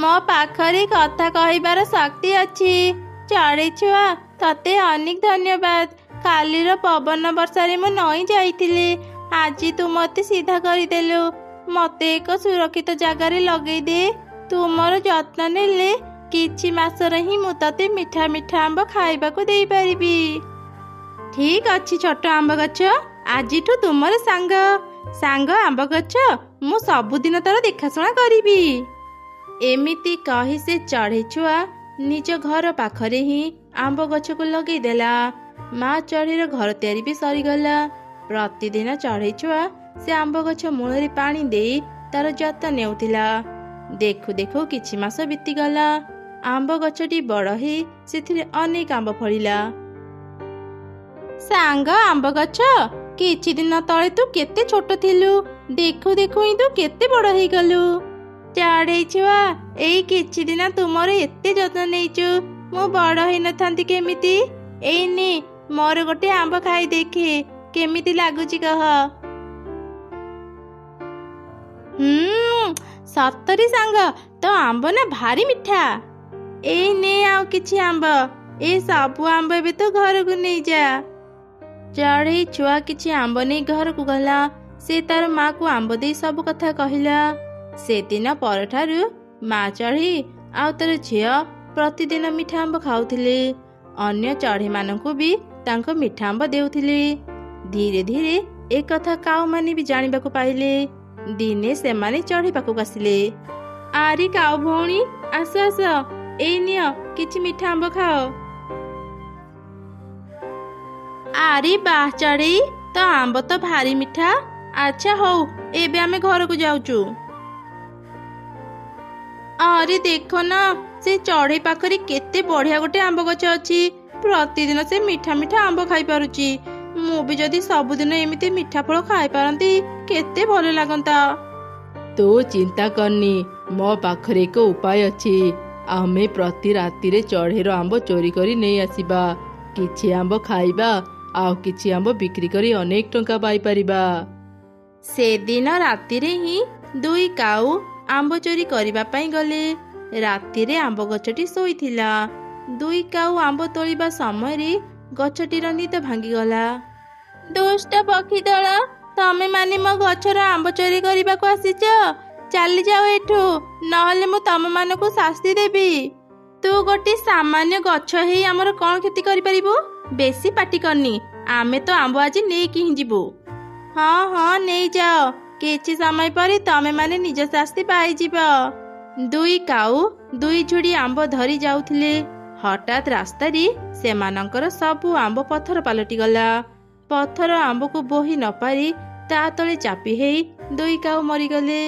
ମୋ ପାଖରେ କଥା କହିବାର ଶକ୍ତି ଅଛି। ଚଢ଼େଇ ଛୁଆ, ତତେ ଅନେକ ଧନ୍ୟବାଦ। କାଲିର ପବନ ବର୍ଷାରେ ମୁଁ ନଇଁ ଯାଇଥିଲି। ଆଜି ତୁ ମତେ ସିଧା କରିଦେଲୁ। ମତେ ଏକ ସୁରକ୍ଷିତ ଜାଗାରେ ଲଗେଇ ଦେ। ତୁମର ଯତ୍ନ ନେଲେ କିଛି ମାସରେ ହିଁ ମୁଁ ତତେ ମିଠା ମିଠା ଆମ୍ବ ଖାଇବାକୁ ଦେଇପାରିବି। ଠିକ ଅଛି ଛୋଟ ଆମ୍ବ ଗଛ, ଆଜିଠୁ ତୁମର ସାଙ୍ଗ ଆମ୍ବ ଗଛ। ମୁଁ ସବୁଦିନ ତାର ଦେଖାଶୁଣା କରିବି। ଏମିତି କହି ସେ ଚଢ଼େଇ ଛୁଆ ନିଜ ଘର ପାଖରେ ହିଁ ଆମ୍ବ ଗଛକୁ ଲଗେଇଦେଲା। ମା ଚଢ଼େଇର ଘର ତିଆରି ବି ସରିଗଲା। ପ୍ରତିଦିନ ଚଢ଼େଇ ଛୁଆ ସେ ଆମ୍ବ ଗଛ ମୂଳରେ ପାଣି ଦେଇ ତାର ଯତ୍ନ ନେଉଥିଲା। ଦେଖୁ ଦେଖୁ କିଛି ମାସ ବିତିଗଲା। ଆମ୍ବ ଗଛଟି ବଡ଼ ହେଇ ସେଥିରେ ଅନେକ ଆମ୍ବ ଫଳିଲା। ସାଙ୍ଗ ଆମ୍ବ ଗଛ, କିଛି ଦିନ ତଳେ ତୁ କେତେ ଛୋଟ ଥିଲୁ। ଦେଖୁ ଦେଖୁ ହିଁ ତୁ କେତେ ବଡ଼ ହେଇଗଲୁ। ଚଢ଼େଇ ଛୁଆ, ଏଇ କିଛି ଦିନ ତୁମର ଏତେ ଯତ୍ନ ନେଇଛୁ, ମୁଁ ବଡ଼ ହେଇନଥାନ୍ତି କେମିତି? ଏଇ ନେ, ମୋର ଗୋଟେ ଆମ୍ବ ଖାଇ ଦେଖେ, କେମିତି ଲାଗୁଛି କହ। ସତରେ ସାଙ୍ଗ, ତୋ ଆମ୍ବ ନା ଭାରି ମିଠା। ଏଇ ନେ ଆଉ କିଛି ଆମ୍ବ। ଏ ସବୁ ଆମ୍ବ ଏବେ ତୁ ଘରକୁ ନେଇଯା। ଚଢ଼େଇ ଛୁଆ କିଛି ଆମ୍ବ ନେଇ ଘରକୁ ଗଲା। ସେ ତାର ମାକୁ ଆମ୍ବ ଦେଇ ସବୁ କଥା କହିଲା। ସେଦିନ ପରଠାରୁ ମା ଚଢ଼େଇ ଆଉ ତାର ଝିଅ ପ୍ରତିଦିନ ମିଠା ଆମ୍ବ ଖାଉଥିଲେ। ଅନ୍ୟ ଚଢ଼େଇମାନଙ୍କୁ ବି ତାଙ୍କ ମିଠା ଆମ୍ବ ଦେଉଥିଲେ। ଧୀରେ ଧୀରେ ଏକଥା କାଉମାନେ ବି ଜାଣିବାକୁ ପାଇଲେ। ଦିନେ ସେମାନେ ଚଢ଼େଇ ପାଖକୁ ଆସିଲେ। ଆରେ କାଉ ଭଉଣୀ, ଆସ ଆସ, ଏଇ ନିଅ କିଛି ମିଠା ଆମ୍ବ ଖାଅ। ଆରେ ବାଃ ଚଢ଼େଇ, ତ ଆମ୍ବ ତ ଭାରି ମିଠା। ଆଚ୍ଛା ହଉ, ଏବେ ଆମେ ଘରକୁ ଯାଉଛୁ। ଆରେ ଦେଖ ନା, ସେ ଚଢ଼େଇ ପାଖରେ କେତେ ବଢିଆ ଗୋଟେ ଆମ୍ବ ଗଛ ଅଛି। ପ୍ରତିଦିନ ସେ ମିଠା ମିଠା ଆମ୍ବ ଖାଇପାରୁଛି। ମୁଁ ବି ଯଦି ସବୁଦିନ ଏମିତି ମିଠା ଫଳ ଖାଇପାରନ୍ତି କେତେ ଭଲ ଲାଗନ୍ତା। ତୁ ଚିନ୍ତା କରନି, ମୋ ପାଖରେ ଏକ ଉପାୟ ଅଛି। ଆମେ ପ୍ରତି ରାତିରେ ଚଢ଼େଇର ଆମ୍ବ ଚୋରି କରି ନେଇ ଆସିବା। କିଛି ଆମ୍ବ ଖାଇବା, ଆଉ କିଛି ଆମ୍ବ ବିକ୍ରି କରି ଅନେକ ଟଙ୍କା ପାଇପାରିବା। ସେଦିନ ରାତିରେ ହିଁ ଦୁଇ କାଉ ଆମ୍ବ ଚୋରି କରିବା ପାଇଁ ଗଲେ। ରାତିରେ ଆମ୍ବ ଗଛଟି ଶୋଇଥିଲା। ଦୁଇ କାଉ ଆମ୍ବ ତୋଳିବା ସମୟରେ ଗଛଟିର ନିଦ ଭାଙ୍ଗିଗଲା। ଦୁଷ୍ଟ ପକ୍ଷୀ ଦଳ, ତମେ ମାନେ ମୋ ଗଛର ଆମ୍ବ ଚୋରି କରିବାକୁ ଆସିଛ? ଚାଲିଯାଅ ଏଠୁ, ନହେଲେ ମୁଁ ତମମାନଙ୍କୁ ଶାସ୍ତି ଦେବି। ତୁ ଗୋଟେ ସାମାନ୍ୟ ଗଛ ହେଇ ଆମର କଣ କ୍ଷତି କରିପାରିବୁ? ବେଶୀ ପାଟି କରନି, ଆମେ ତ ଆମ୍ବ ଆଜି ନେଇକି ହିଁ ଯିବୁ। ହଁ ନେଇଯାଅ, କିଛି ସମୟ ପରେ ତମେ ମାନେ ନିଜ ଶାସ୍ତି ପାଇଯିବ। ଦୁଇ କାଉ ଦୁଇ ଝୁଡ଼ି ଆମ୍ବ ଧରି ଯାଉଥିଲେ। ହଠାତ୍ ରାସ୍ତାରେ ସେମାନଙ୍କର ସବୁ ଆମ୍ବ ପଥର ପାଲଟିଗଲା। ପଥର ଆମ୍ବକୁ ବୋହି ନ ପାରି ତା ତଳେ ଚାପି ହେଇ ଦୁଇ କାଉ ମରିଗଲେ।